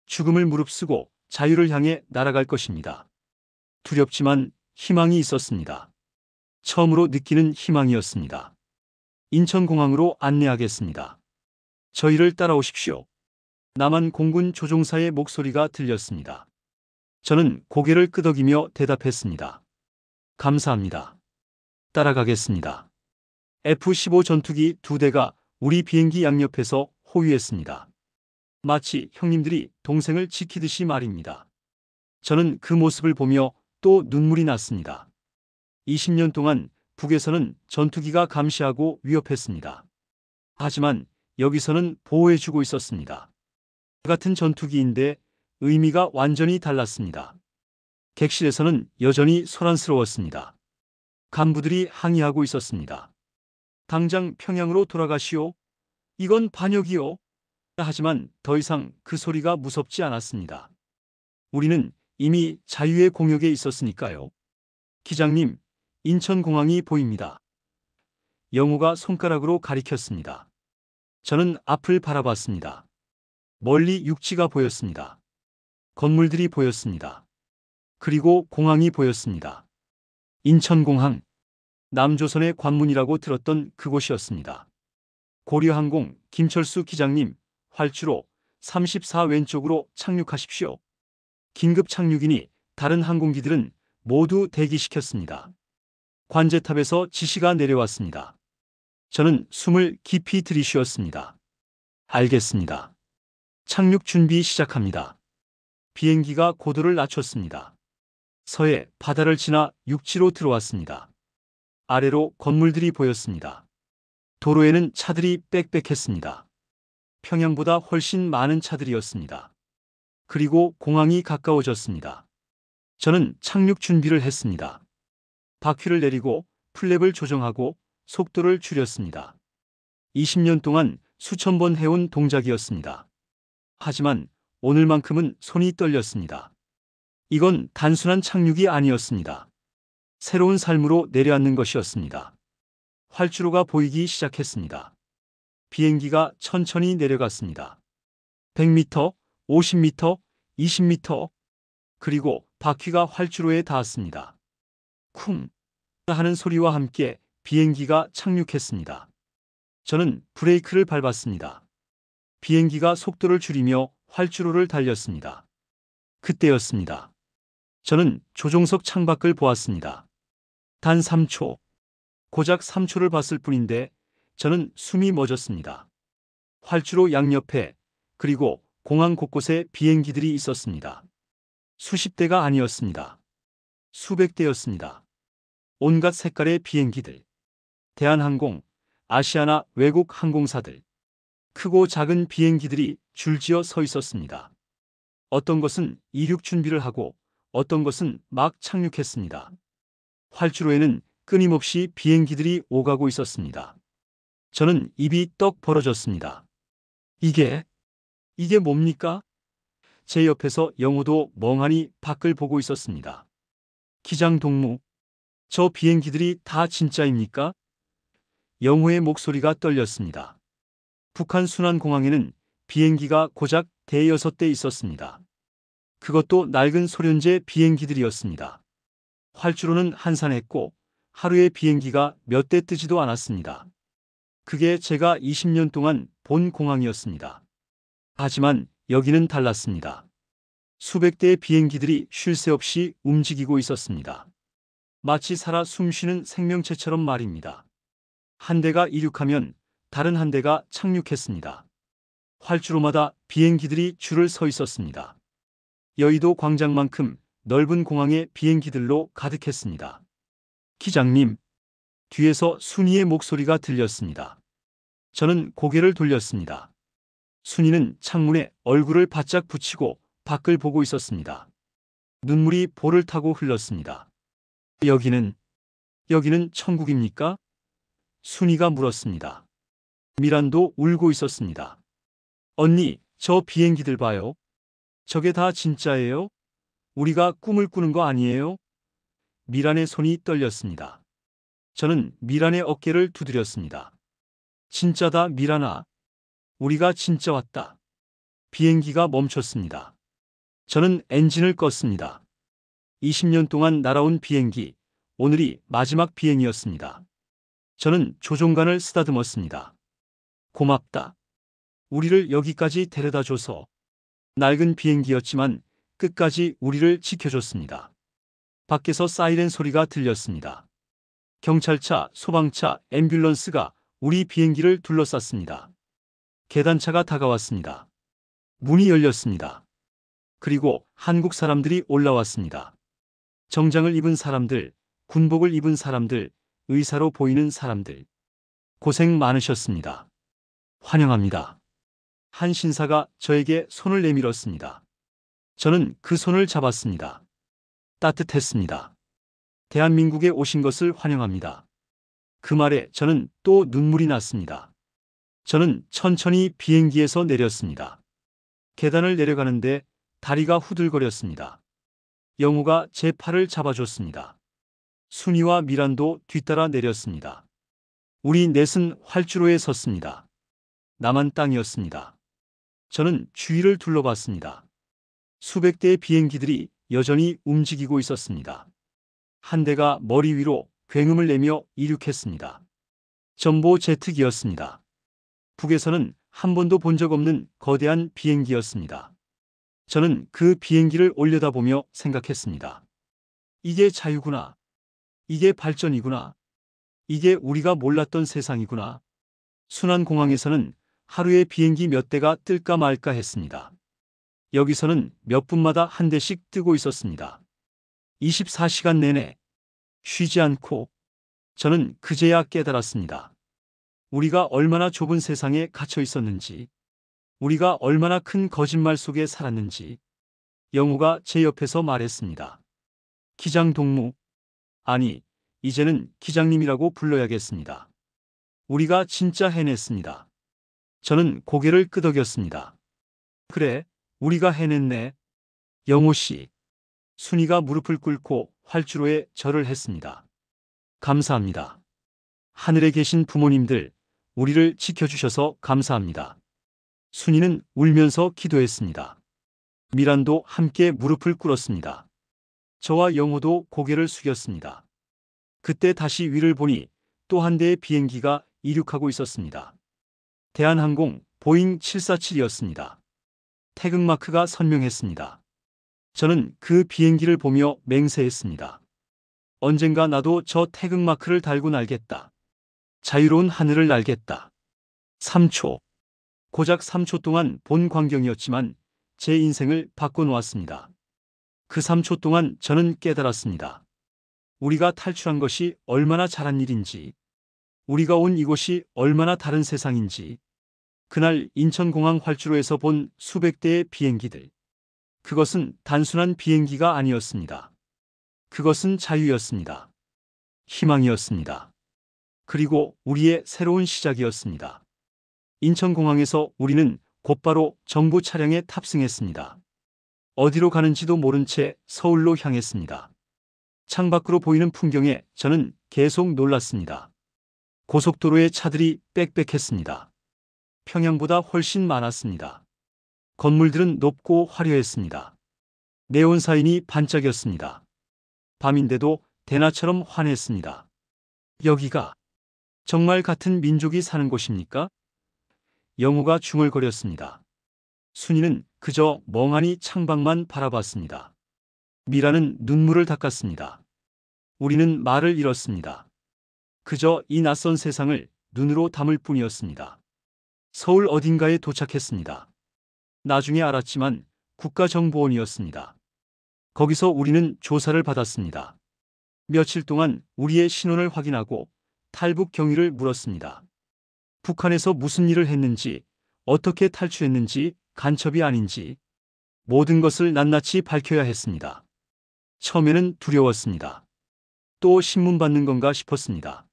죽음을 무릅쓰고 자유를 향해 날아갈 것입니다. 두렵지만 희망이 있었습니다. 처음으로 느끼는 희망이었습니다. 인천공항으로 안내하겠습니다. 저희를 따라오십시오. 남한 공군 조종사의 목소리가 들렸습니다. 저는 고개를 끄덕이며 대답했습니다. 감사합니다. 따라가겠습니다. F-15 전투기 2대가 우리 비행기 양옆에서 호위했습니다. 마치 형님들이 동생을 지키듯이 말입니다. 저는 그 모습을 보며 또 눈물이 났습니다. 20년 동안 북에서는 전투기가 감시하고 위협했습니다. 하지만 여기서는 보호해주고 있었습니다. 같은 전투기인데 의미가 완전히 달랐습니다. 객실에서는 여전히 소란스러웠습니다. 간부들이 항의하고 있었습니다. 당장 평양으로 돌아가시오. 이건 반역이요. 하지만 더 이상 그 소리가 무섭지 않았습니다. 우리는 이미 자유의 공역에 있었으니까요. 기장님, 인천공항이 보입니다. 영호가 손가락으로 가리켰습니다. 저는 앞을 바라봤습니다. 멀리 육지가 보였습니다. 건물들이 보였습니다. 그리고 공항이 보였습니다. 인천공항, 남조선의 관문이라고 들었던 그곳이었습니다. 고려항공 김철수 기장님, 활주로 34 왼쪽으로 착륙하십시오. 긴급 착륙이니 다른 항공기들은 모두 대기시켰습니다. 관제탑에서 지시가 내려왔습니다. 저는 숨을 깊이 들이쉬었습니다. 알겠습니다. 착륙 준비 시작합니다. 비행기가 고도를 낮췄습니다. 서해 바다를 지나 육지로 들어왔습니다. 아래로 건물들이 보였습니다. 도로에는 차들이 빽빽했습니다. 평양보다 훨씬 많은 차들이었습니다. 그리고 공항이 가까워졌습니다. 저는 착륙 준비를 했습니다. 바퀴를 내리고 플랩을 조정하고 속도를 줄였습니다. 20년 동안 수천 번 해온 동작이었습니다. 하지만 오늘만큼은 손이 떨렸습니다. 이건 단순한 착륙이 아니었습니다. 새로운 삶으로 내려앉는 것이었습니다. 활주로가 보이기 시작했습니다. 비행기가 천천히 내려갔습니다. 100m, 50m, 20m, 그리고 바퀴가 활주로에 닿았습니다. 쿵 하는 소리와 함께 비행기가 착륙했습니다. 저는 브레이크를 밟았습니다. 비행기가 속도를 줄이며 활주로를 달렸습니다. 그때였습니다. 저는 조종석 창밖을 보았습니다. 단 3초, 고작 3초를 봤을 뿐인데 저는 숨이 멎었습니다. 활주로 양옆에 그리고 공항 곳곳에 비행기들이 있었습니다. 수십 대가 아니었습니다. 수백 대였습니다. 온갖 색깔의 비행기들. 대한항공, 아시아나 외국 항공사들. 크고 작은 비행기들이 줄지어 서 있었습니다. 어떤 것은 이륙 준비를 하고 어떤 것은 막 착륙했습니다. 활주로에는 끊임없이 비행기들이 오가고 있었습니다. 저는 입이 떡 벌어졌습니다. 이게 뭡니까? 제 옆에서 영호도 멍하니 밖을 보고 있었습니다. 기장 동무, 저 비행기들이 다 진짜입니까? 영호의 목소리가 떨렸습니다. 북한 순안공항에는 비행기가 고작 대여섯 대 있었습니다. 그것도 낡은 소련제 비행기들이었습니다. 활주로는 한산했고 하루에 비행기가 몇 대 뜨지도 않았습니다. 그게 제가 20년 동안 본 공항이었습니다. 하지만 여기는 달랐습니다. 수백 대의 비행기들이 쉴 새 없이 움직이고 있었습니다. 마치 살아 숨쉬는 생명체처럼 말입니다. 한 대가 이륙하면 다른 한 대가 착륙했습니다. 활주로마다 비행기들이 줄을 서 있었습니다. 여의도 광장만큼 넓은 공항에 비행기들로 가득했습니다. 기장님, 뒤에서 순이의 목소리가 들렸습니다. 저는 고개를 돌렸습니다. 순이는 창문에 얼굴을 바짝 붙이고 밖을 보고 있었습니다. 눈물이 볼을 타고 흘렀습니다. 여기는 천국입니까? 순이가 물었습니다. 미란도 울고 있었습니다. 언니, 저 비행기들 봐요. 저게 다 진짜예요? 우리가 꿈을 꾸는 거 아니에요? 미란의 손이 떨렸습니다. 저는 미란의 어깨를 두드렸습니다. 진짜다, 미란아. 우리가 진짜 왔다. 비행기가 멈췄습니다. 저는 엔진을 껐습니다. 20년 동안 날아온 비행기, 오늘이 마지막 비행이었습니다. 저는 조종관을 쓰다듬었습니다. 고맙다. 우리를 여기까지 데려다줘서. 낡은 비행기였지만 끝까지 우리를 지켜줬습니다. 밖에서 사이렌 소리가 들렸습니다. 경찰차, 소방차, 앰뷸런스가 우리 비행기를 둘러쌌습니다. 계단차가 다가왔습니다. 문이 열렸습니다. 그리고 한국 사람들이 올라왔습니다. 정장을 입은 사람들, 군복을 입은 사람들, 의사로 보이는 사람들. 고생 많으셨습니다. 환영합니다. 한 신사가 저에게 손을 내밀었습니다. 저는 그 손을 잡았습니다. 따뜻했습니다. 대한민국에 오신 것을 환영합니다. 그 말에 저는 또 눈물이 났습니다. 저는 천천히 비행기에서 내렸습니다. 계단을 내려가는데 다리가 후들거렸습니다. 영우가 제 팔을 잡아줬습니다. 순이와 미란도 뒤따라 내렸습니다. 우리 넷은 활주로에 섰습니다. 남한 땅이었습니다. 저는 주위를 둘러봤습니다. 수백 대의 비행기들이 여전히 움직이고 있었습니다. 한 대가 머리 위로 굉음을 내며 이륙했습니다. 전보 제트기였습니다. 북에서는 한 번도 본 적 없는 거대한 비행기였습니다. 저는 그 비행기를 올려다보며 생각했습니다. 이게 자유구나. 이게 발전이구나. 이게 우리가 몰랐던 세상이구나. 순환공항에서는 하루에 비행기 몇 대가 뜰까 말까 했습니다. 여기서는 몇 분마다 한 대씩 뜨고 있었습니다. 24시간 내내 쉬지 않고. 저는 그제야 깨달았습니다. 우리가 얼마나 좁은 세상에 갇혀 있었는지, 우리가 얼마나 큰 거짓말 속에 살았는지. 영우가 제 옆에서 말했습니다. 기장 동무. 아니, 이제는 기장님이라고 불러야겠습니다. 우리가 진짜 해냈습니다. 저는 고개를 끄덕였습니다. 그래, 우리가 해냈네. 영호 씨. 순이가 무릎을 꿇고 활주로에 절을 했습니다. 감사합니다. 하늘에 계신 부모님들, 우리를 지켜주셔서 감사합니다. 순이는 울면서 기도했습니다. 미란도 함께 무릎을 꿇었습니다. 저와 영호도 고개를 숙였습니다. 그때 다시 위를 보니 또 한 대의 비행기가 이륙하고 있었습니다. 대한항공 보잉 747이었습니다. 태극마크가 선명했습니다. 저는 그 비행기를 보며 맹세했습니다. 언젠가 나도 저 태극마크를 달고 날겠다. 자유로운 하늘을 날겠다. 3초. 고작 3초 동안 본 광경이었지만 제 인생을 바꿔놓았습니다. 그 3초 동안 저는 깨달았습니다. 우리가 탈출한 것이 얼마나 잘한 일인지, 우리가 온 이곳이 얼마나 다른 세상인지. 그날 인천공항 활주로에서 본 수백 대의 비행기들. 그것은 단순한 비행기가 아니었습니다. 그것은 자유였습니다. 희망이었습니다. 그리고 우리의 새로운 시작이었습니다. 인천공항에서 우리는 곧바로 정부 차량에 탑승했습니다. 어디로 가는지도 모른 채 서울로 향했습니다. 창밖으로 보이는 풍경에 저는 계속 놀랐습니다. 고속도로에 차들이 빽빽했습니다. 평양보다 훨씬 많았습니다. 건물들은 높고 화려했습니다. 네온사인이 반짝였습니다. 밤인데도 대나처럼 환했습니다. 여기가 정말 같은 민족이 사는 곳입니까? 영호가 중얼거렸습니다. 순이는 그저 멍하니 창밖만 바라봤습니다. 미라는 눈물을 닦았습니다. 우리는 말을 잃었습니다. 그저 이 낯선 세상을 눈으로 담을 뿐이었습니다. 서울 어딘가에 도착했습니다. 나중에 알았지만 국가정보원이었습니다. 거기서 우리는 조사를 받았습니다. 며칠 동안 우리의 신원을 확인하고 탈북 경위를 물었습니다. 북한에서 무슨 일을 했는지, 어떻게 탈출했는지, 간첩이 아닌지 모든 것을 낱낱이 밝혀야 했습니다. 처음에는 두려웠습니다. 또 신문 받는 건가 싶었습니다.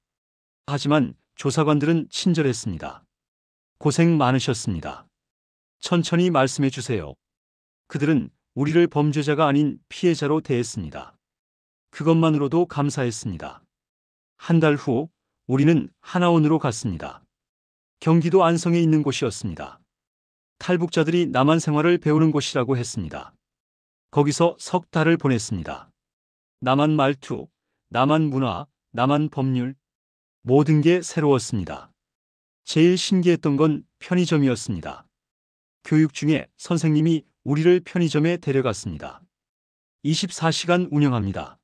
하지만 조사관들은 친절했습니다. 고생 많으셨습니다. 천천히 말씀해 주세요. 그들은 우리를 범죄자가 아닌 피해자로 대했습니다. 그것만으로도 감사했습니다. 한 달 후 우리는 하나원으로 갔습니다. 경기도 안성에 있는 곳이었습니다. 탈북자들이 남한 생활을 배우는 곳이라고 했습니다. 거기서 석 달을 보냈습니다. 남한 말투, 남한 문화, 남한 법률, 모든 게 새로웠습니다. 제일 신기했던 건 편의점이었습니다. 교육 중에 선생님이 우리를 편의점에 데려갔습니다. 24시간 운영합니다.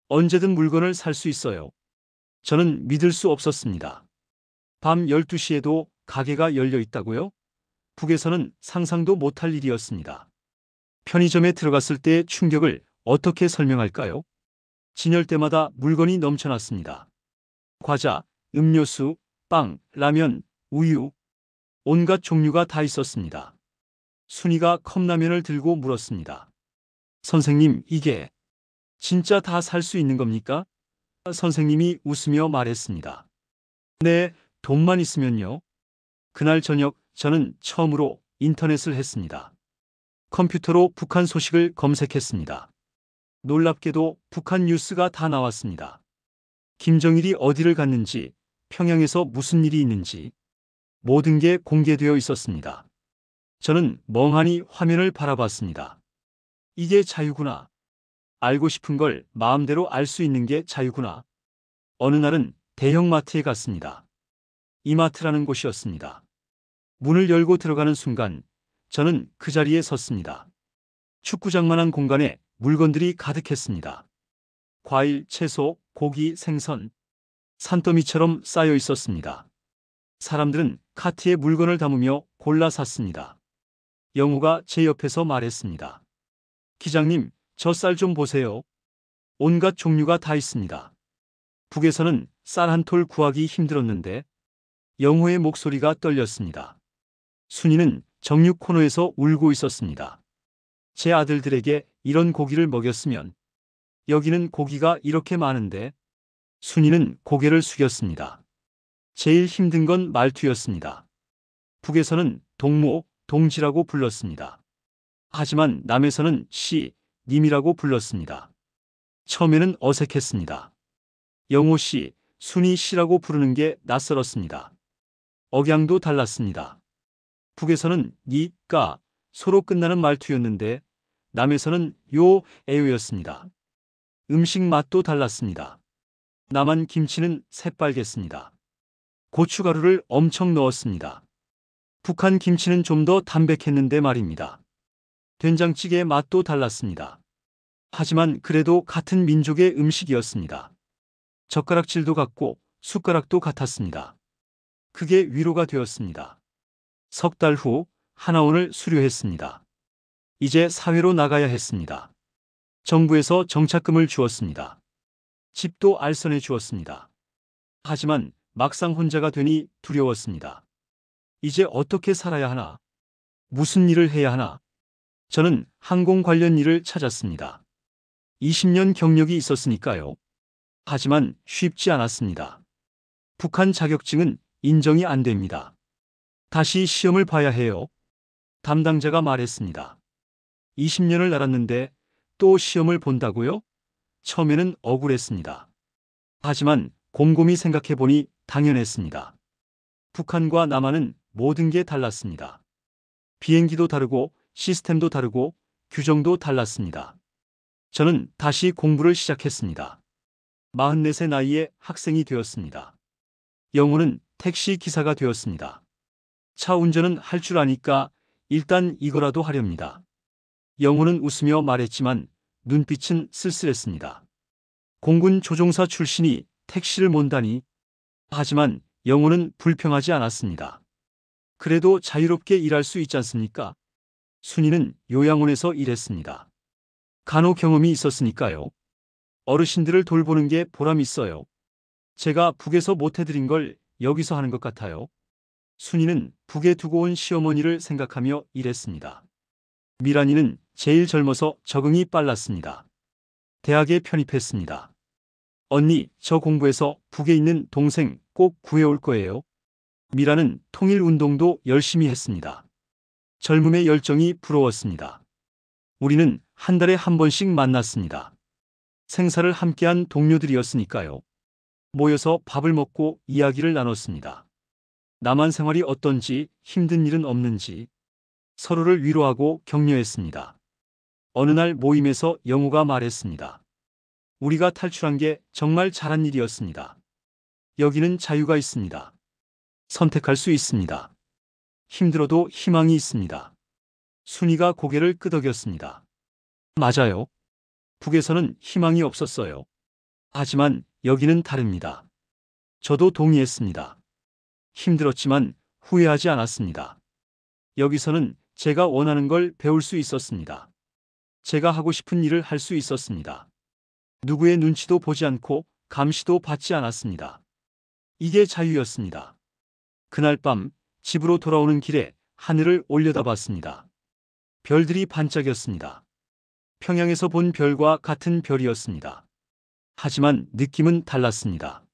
언제든 물건을 살 수 있어요. 저는 믿을 수 없었습니다. 밤 12시에도 가게가 열려 있다고요? 북에서는 상상도 못할 일이었습니다. 편의점에 들어갔을 때의 충격을 어떻게 설명할까요? 진열대마다 물건이 넘쳐났습니다. 과자, 음료수, 빵, 라면, 우유, 온갖 종류가 다 있었습니다. 순이가 컵라면을 들고 물었습니다. 선생님, 이게 진짜 다 살 수 있는 겁니까? 선생님이 웃으며 말했습니다. 네, 돈만 있으면요. 그날 저녁 저는 처음으로 인터넷을 했습니다. 컴퓨터로 북한 소식을 검색했습니다. 놀랍게도 북한 뉴스가 다 나왔습니다. 김정일이 어디를 갔는지, 평양에서 무슨 일이 있는지 모든 게 공개되어 있었습니다. 저는 멍하니 화면을 바라봤습니다. 이게 자유구나. 알고 싶은 걸 마음대로 알 수 있는 게 자유구나. 어느 날은 대형마트에 갔습니다. 이마트라는 곳이었습니다. 문을 열고 들어가는 순간 저는 그 자리에 섰습니다. 축구장만한 공간에 물건들이 가득했습니다. 과일, 채소, 고기, 생선, 산더미처럼 쌓여 있었습니다. 사람들은 카트에 물건을 담으며 골라 샀습니다. 영호가 제 옆에서 말했습니다. 기장님, 저 쌀 좀 보세요. 온갖 종류가 다 있습니다. 북에서는 쌀 한 톨 구하기 힘들었는데 영호의 목소리가 떨렸습니다. 순이는 정육 코너에서 울고 있었습니다. 제 아들들에게 이런 고기를 먹였으면 여기는 고기가 이렇게 많은데. 순이는 고개를 숙였습니다. 제일 힘든 건 말투였습니다. 북에서는 동무, 동지라고 불렀습니다. 하지만 남에서는 씨, 님이라고 불렀습니다. 처음에는 어색했습니다. 영호 씨, 순이 씨라고 부르는 게 낯설었습니다. 억양도 달랐습니다. 북에서는 니, 까, 소로 끝나는 말투였는데 남에서는 요, 에요였습니다. 음식 맛도 달랐습니다. 남한 김치는 새빨갰습니다. 고춧가루를 엄청 넣었습니다. 북한 김치는 좀 더 담백했는데 말입니다. 된장찌개의 맛도 달랐습니다. 하지만 그래도 같은 민족의 음식이었습니다. 젓가락질도 같고 숟가락도 같았습니다. 그게 위로가 되었습니다. 석 달 후 하나원을 수료했습니다. 이제 사회로 나가야 했습니다. 정부에서 정착금을 주었습니다. 집도 알선해 주었습니다. 하지만 막상 혼자가 되니 두려웠습니다. 이제 어떻게 살아야 하나? 무슨 일을 해야 하나? 저는 항공 관련 일을 찾았습니다. 20년 경력이 있었으니까요. 하지만 쉽지 않았습니다. 북한 자격증은 인정이 안 됩니다. 다시 시험을 봐야 해요. 담당자가 말했습니다. 20년을 날았는데 또 시험을 본다고요? 처음에는 억울했습니다. 하지만 곰곰이 생각해보니 당연했습니다. 북한과 남한은 모든 게 달랐습니다. 비행기도 다르고 시스템도 다르고 규정도 달랐습니다. 저는 다시 공부를 시작했습니다. 44세 나이에 학생이 되었습니다. 영호는 택시 기사가 되었습니다. 차 운전은 할 줄 아니까 일단 이거라도 하렵니다. 영호는 웃으며 말했지만 눈빛은 쓸쓸했습니다. 공군 조종사 출신이 택시를 몬다니. 하지만 영호는 불평하지 않았습니다. 그래도 자유롭게 일할 수 있지 않습니까? 순이는 요양원에서 일했습니다. 간호 경험이 있었으니까요. 어르신들을 돌보는 게 보람 있어요. 제가 북에서 못해드린 걸 여기서 하는 것 같아요. 순이는 북에 두고 온 시어머니를 생각하며 일했습니다. 미란이는 제일 젊어서 적응이 빨랐습니다. 대학에 편입했습니다. 언니, 저 공부해서 북에 있는 동생 꼭 구해올 거예요. 미라는 통일운동도 열심히 했습니다. 젊음의 열정이 부러웠습니다. 우리는 한 달에 한 번씩 만났습니다. 생사를 함께한 동료들이었으니까요. 모여서 밥을 먹고 이야기를 나눴습니다. 남한 생활이 어떤지, 힘든 일은 없는지 서로를 위로하고 격려했습니다. 어느 날 모임에서 영호가 말했습니다. 우리가 탈출한 게 정말 잘한 일이었습니다. 여기는 자유가 있습니다. 선택할 수 있습니다. 힘들어도 희망이 있습니다. 순이가 고개를 끄덕였습니다. 맞아요. 북에서는 희망이 없었어요. 하지만 여기는 다릅니다. 저도 동의했습니다. 힘들었지만 후회하지 않았습니다. 여기서는 제가 원하는 걸 배울 수 있었습니다. 제가 하고 싶은 일을 할 수 있었습니다. 누구의 눈치도 보지 않고 감시도 받지 않았습니다. 이게 자유였습니다. 그날 밤 집으로 돌아오는 길에 하늘을 올려다봤습니다. 별들이 반짝였습니다. 평양에서 본 별과 같은 별이었습니다. 하지만 느낌은 달랐습니다.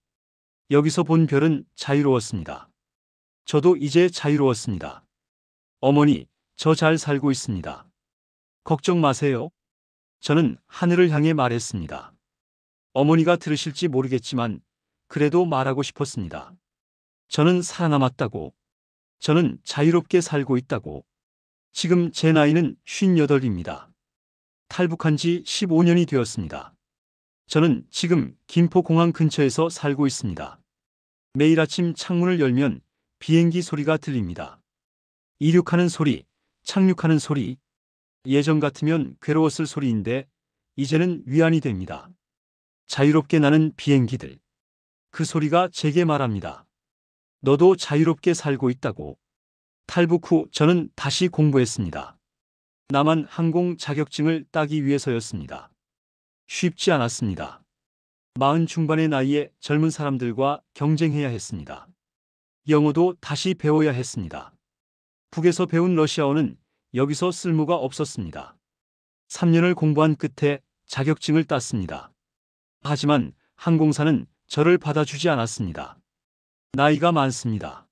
여기서 본 별은 자유로웠습니다. 저도 이제 자유로웠습니다. 어머니, 저 잘 살고 있습니다. 걱정 마세요. 저는 하늘을 향해 말했습니다. 어머니가 들으실지 모르겠지만 그래도 말하고 싶었습니다. 저는 살아남았다고. 저는 자유롭게 살고 있다고. 지금 제 나이는 58입니다. 탈북한 지 15년이 되었습니다. 저는 지금 김포공항 근처에서 살고 있습니다. 매일 아침 창문을 열면 비행기 소리가 들립니다. 이륙하는 소리, 착륙하는 소리. 예전 같으면 괴로웠을 소리인데 이제는 위안이 됩니다. 자유롭게 나는 비행기들. 그 소리가 제게 말합니다. 너도 자유롭게 살고 있다고. 탈북 후 저는 다시 공부했습니다. 남한 항공 자격증을 따기 위해서였습니다. 쉽지 않았습니다. 40 중반의 나이에 젊은 사람들과 경쟁해야 했습니다. 영어도 다시 배워야 했습니다. 북에서 배운 러시아어는 여기서 쓸모가 없었습니다. 3년을 공부한 끝에 자격증을 땄습니다. 하지만 항공사는 저를 받아주지 않았습니다. 나이가 많습니다.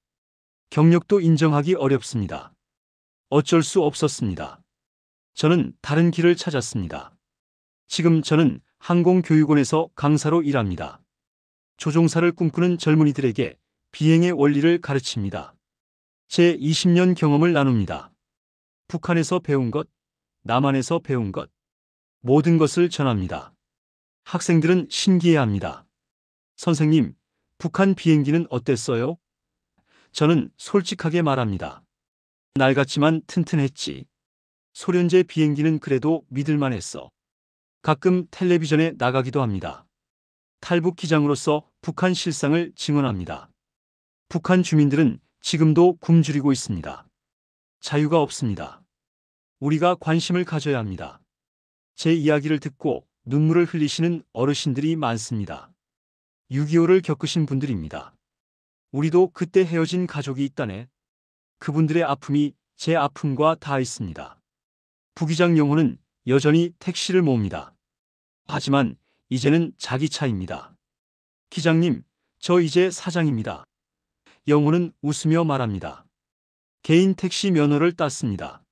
경력도 인정하기 어렵습니다. 어쩔 수 없었습니다. 저는 다른 길을 찾았습니다. 지금 저는 항공교육원에서 강사로 일합니다. 조종사를 꿈꾸는 젊은이들에게 비행의 원리를 가르칩니다. 제 20년 경험을 나눕니다. 북한에서 배운 것, 남한에서 배운 것, 모든 것을 전합니다. 학생들은 신기해합니다. 선생님, 북한 비행기는 어땠어요? 저는 솔직하게 말합니다. 낡았지만 튼튼했지. 소련제 비행기는 그래도 믿을만 했어. 가끔 텔레비전에 나가기도 합니다. 탈북 기장으로서 북한 실상을 증언합니다. 북한 주민들은 지금도 굶주리고 있습니다. 자유가 없습니다. 우리가 관심을 가져야 합니다. 제 이야기를 듣고 눈물을 흘리시는 어르신들이 많습니다. 6.25를 겪으신 분들입니다. 우리도 그때 헤어진 가족이 있다네. 그분들의 아픔이 제 아픔과 다 있습니다. 부기장 영호는 여전히 택시를 몹니다. 하지만 이제는 자기 차입니다. 기장님, 저 이제 사장입니다. 영호는 웃으며 말합니다. 개인 택시 면허를 땄습니다.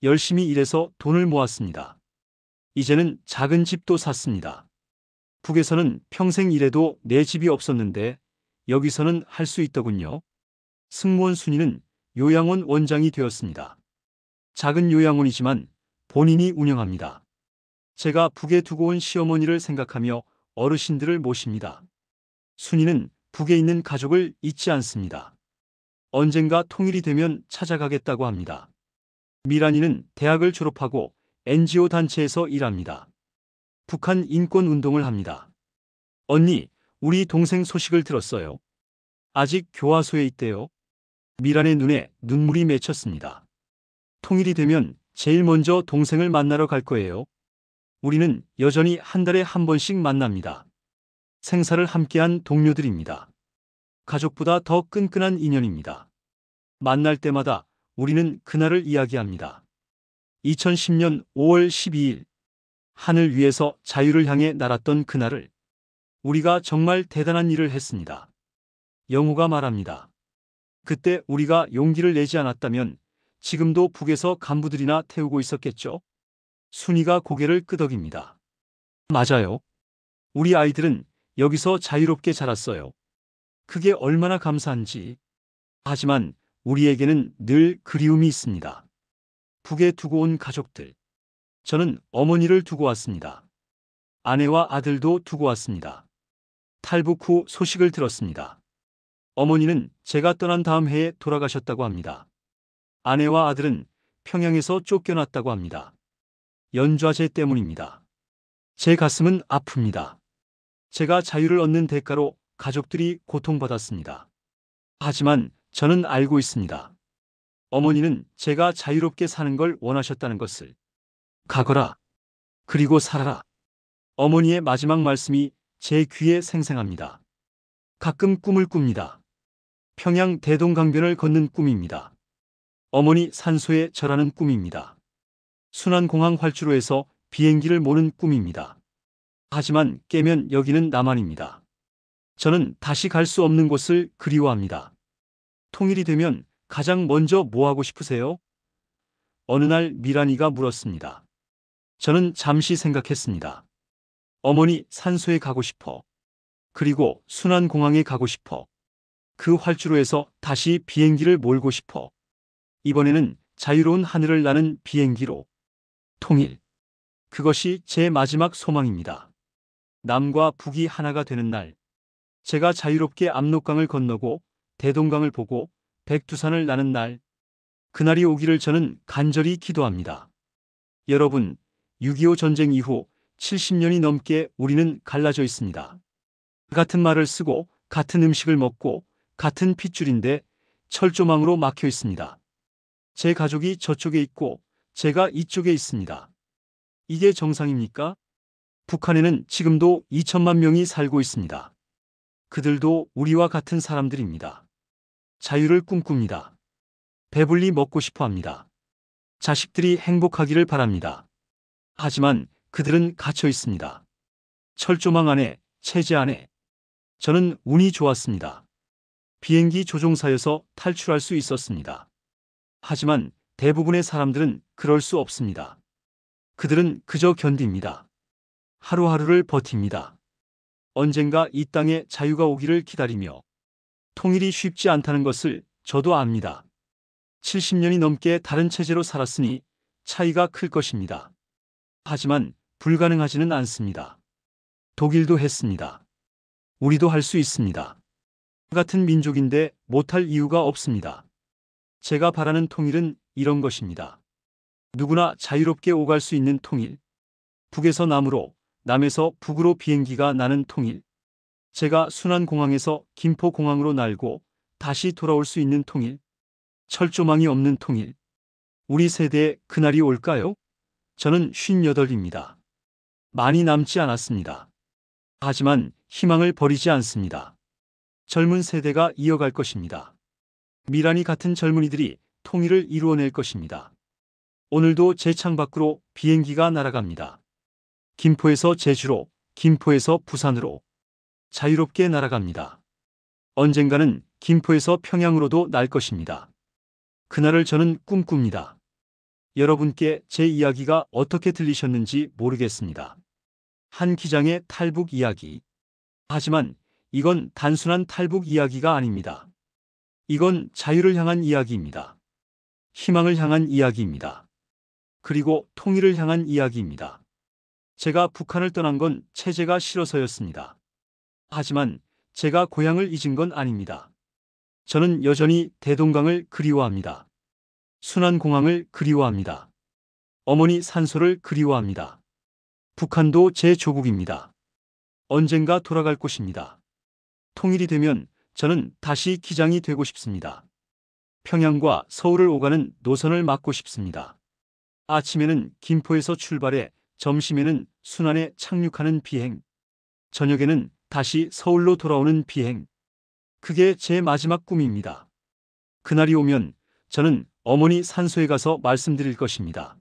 열심히 일해서 돈을 모았습니다. 이제는 작은 집도 샀습니다. 북에서는 평생 일해도 내 집이 없었는데 여기서는 할 수 있더군요. 승무원 순이는 요양원 원장이 되었습니다. 작은 요양원이지만 본인이 운영합니다. 제가 북에 두고 온 시어머니를 생각하며 어르신들을 모십니다. 순이는 북에 있는 가족을 잊지 않습니다. 언젠가 통일이 되면 찾아가겠다고 합니다. 미란이는 대학을 졸업하고 NGO 단체에서 일합니다. 북한 인권 운동을 합니다. 언니, 우리 동생 소식을 들었어요. 아직 교화소에 있대요. 미란의 눈에 눈물이 맺혔습니다. 통일이 되면 제일 먼저 동생을 만나러 갈 거예요. 우리는 여전히 한 달에 한 번씩 만납니다. 생사를 함께한 동료들입니다. 가족보다 더 끈끈한 인연입니다. 만날 때마다 우리는 그날을 이야기합니다. 2010년 5월 12일, 하늘 위에서 자유를 향해 날았던 그날을 우리가 정말 대단한 일을 했습니다. 영호가 말합니다. 그때 우리가 용기를 내지 않았다면 지금도 북에서 간부들이나 태우고 있었겠죠? 순이가 고개를 끄덕입니다. 맞아요. 우리 아이들은 여기서 자유롭게 자랐어요. 그게 얼마나 감사한지. 하지만 우리에게는 늘 그리움이 있습니다. 북에 두고 온 가족들. 저는 어머니를 두고 왔습니다. 아내와 아들도 두고 왔습니다. 탈북 후 소식을 들었습니다. 어머니는 제가 떠난 다음 해에 돌아가셨다고 합니다. 아내와 아들은 평양에서 쫓겨났다고 합니다. 연좌제 때문입니다. 제 가슴은 아픕니다. 제가 자유를 얻는 대가로 가족들이 고통받았습니다. 하지만 저는 알고 있습니다. 어머니는 제가 자유롭게 사는 걸 원하셨다는 것을. 가거라. 그리고 살아라. 어머니의 마지막 말씀이 제 귀에 생생합니다. 가끔 꿈을 꿉니다. 평양 대동강변을 걷는 꿈입니다. 어머니 산소에 절하는 꿈입니다. 순안공항 활주로에서 비행기를 모는 꿈입니다. 하지만 깨면 여기는 남한입니다. 저는 다시 갈 수 없는 곳을 그리워합니다. 통일이 되면 가장 먼저 뭐 하고 싶으세요? 어느 날 미란이가 물었습니다. 저는 잠시 생각했습니다. 어머니 산소에 가고 싶어. 그리고 순안공항에 가고 싶어. 그 활주로에서 다시 비행기를 몰고 싶어. 이번에는 자유로운 하늘을 나는 비행기로. 통일. 그것이 제 마지막 소망입니다. 남과 북이 하나가 되는 날. 제가 자유롭게 압록강을 건너고 대동강을 보고 백두산을 나는 날. 그날이 오기를 저는 간절히 기도합니다. 여러분, 6.25 전쟁 이후 70년이 넘게 우리는 갈라져 있습니다. 같은 말을 쓰고 같은 음식을 먹고 같은 핏줄인데 철조망으로 막혀 있습니다. 제 가족이 저쪽에 있고 제가 이쪽에 있습니다. 이게 정상입니까? 북한에는 지금도 2천만 명이 살고 있습니다. 그들도 우리와 같은 사람들입니다. 자유를 꿈꿉니다. 배불리 먹고 싶어 합니다. 자식들이 행복하기를 바랍니다. 하지만 그들은 갇혀 있습니다. 철조망 안에, 체제 안에. 저는 운이 좋았습니다. 비행기 조종사여서 탈출할 수 있었습니다. 하지만 대부분의 사람들은 그럴 수 없습니다. 그들은 그저 견딥니다. 하루하루를 버팁니다. 언젠가 이 땅에 자유가 오기를 기다리며. 통일이 쉽지 않다는 것을 저도 압니다. 70년이 넘게 다른 체제로 살았으니 차이가 클 것입니다. 하지만 불가능하지는 않습니다. 독일도 했습니다. 우리도 할 수 있습니다. 같은 민족인데 못할 이유가 없습니다. 제가 바라는 통일은 이런 것입니다. 누구나 자유롭게 오갈 수 있는 통일. 북에서 남으로, 남에서 북으로 비행기가 나는 통일. 제가 순안공항에서 김포공항으로 날고 다시 돌아올 수 있는 통일. 철조망이 없는 통일. 우리 세대에 그날이 올까요? 저는 58입니다. 많이 남지 않았습니다. 하지만 희망을 버리지 않습니다. 젊은 세대가 이어갈 것입니다. 미란이 같은 젊은이들이 통일을 이루어낼 것입니다. 오늘도 제 창밖으로 비행기가 날아갑니다. 김포에서 제주로, 김포에서 부산으로 자유롭게 날아갑니다. 언젠가는 김포에서 평양으로도 날 것입니다. 그날을 저는 꿈꿉니다. 여러분께 제 이야기가 어떻게 들리셨는지 모르겠습니다. 한 기장의 탈북 이야기. 하지만 이건 단순한 탈북 이야기가 아닙니다. 이건 자유를 향한 이야기입니다. 희망을 향한 이야기입니다. 그리고 통일을 향한 이야기입니다. 제가 북한을 떠난 건 체제가 싫어서였습니다. 하지만 제가 고향을 잊은 건 아닙니다. 저는 여전히 대동강을 그리워합니다. 순안공항을 그리워합니다. 어머니 산소를 그리워합니다. 북한도 제 조국입니다. 언젠가 돌아갈 곳입니다. 통일이 되면 저는 다시 기장이 되고 싶습니다. 평양과 서울을 오가는 노선을 맡고 싶습니다. 아침에는 김포에서 출발해 점심에는 순안에 착륙하는 비행, 저녁에는 다시 서울로 돌아오는 비행. 그게 제 마지막 꿈입니다. 그날이 오면 저는 어머니 산소에 가서 말씀드릴 것입니다.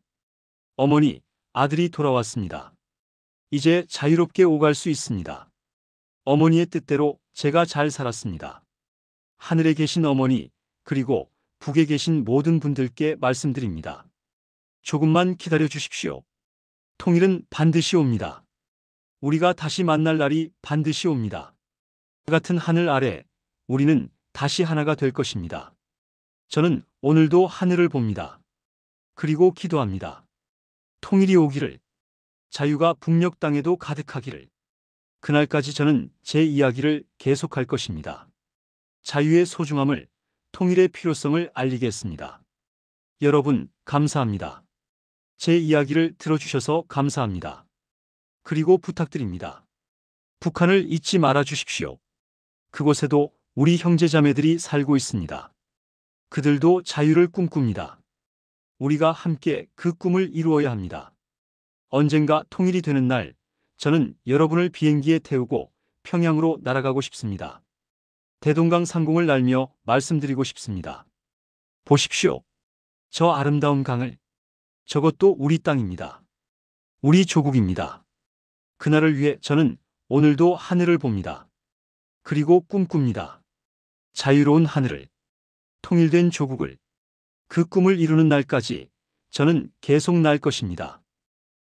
어머니, 아들이 돌아왔습니다. 이제 자유롭게 오갈 수 있습니다. 어머니의 뜻대로 제가 잘 살았습니다. 하늘에 계신 어머니, 그리고 북에 계신 모든 분들께 말씀드립니다. 조금만 기다려 주십시오. 통일은 반드시 옵니다. 우리가 다시 만날 날이 반드시 옵니다. 같은 하늘 아래 우리는 다시 하나가 될 것입니다. 저는 오늘도 하늘을 봅니다. 그리고 기도합니다. 통일이 오기를, 자유가 북녘 땅에도 가득하기를. 그날까지 저는 제 이야기를 계속할 것입니다. 자유의 소중함을, 통일의 필요성을 알리겠습니다. 여러분, 감사합니다. 제 이야기를 들어주셔서 감사합니다. 그리고 부탁드립니다. 북한을 잊지 말아 주십시오. 그곳에도 우리 형제자매들이 살고 있습니다. 그들도 자유를 꿈꿉니다. 우리가 함께 그 꿈을 이루어야 합니다. 언젠가 통일이 되는 날, 저는 여러분을 비행기에 태우고 평양으로 날아가고 싶습니다. 대동강 상공을 날며 말씀드리고 싶습니다. 보십시오. 저 아름다운 강을. 저것도 우리 땅입니다. 우리 조국입니다. 그날을 위해 저는 오늘도 하늘을 봅니다. 그리고 꿈꿉니다. 자유로운 하늘을, 통일된 조국을. 그 꿈을 이루는 날까지 저는 계속 날 것입니다.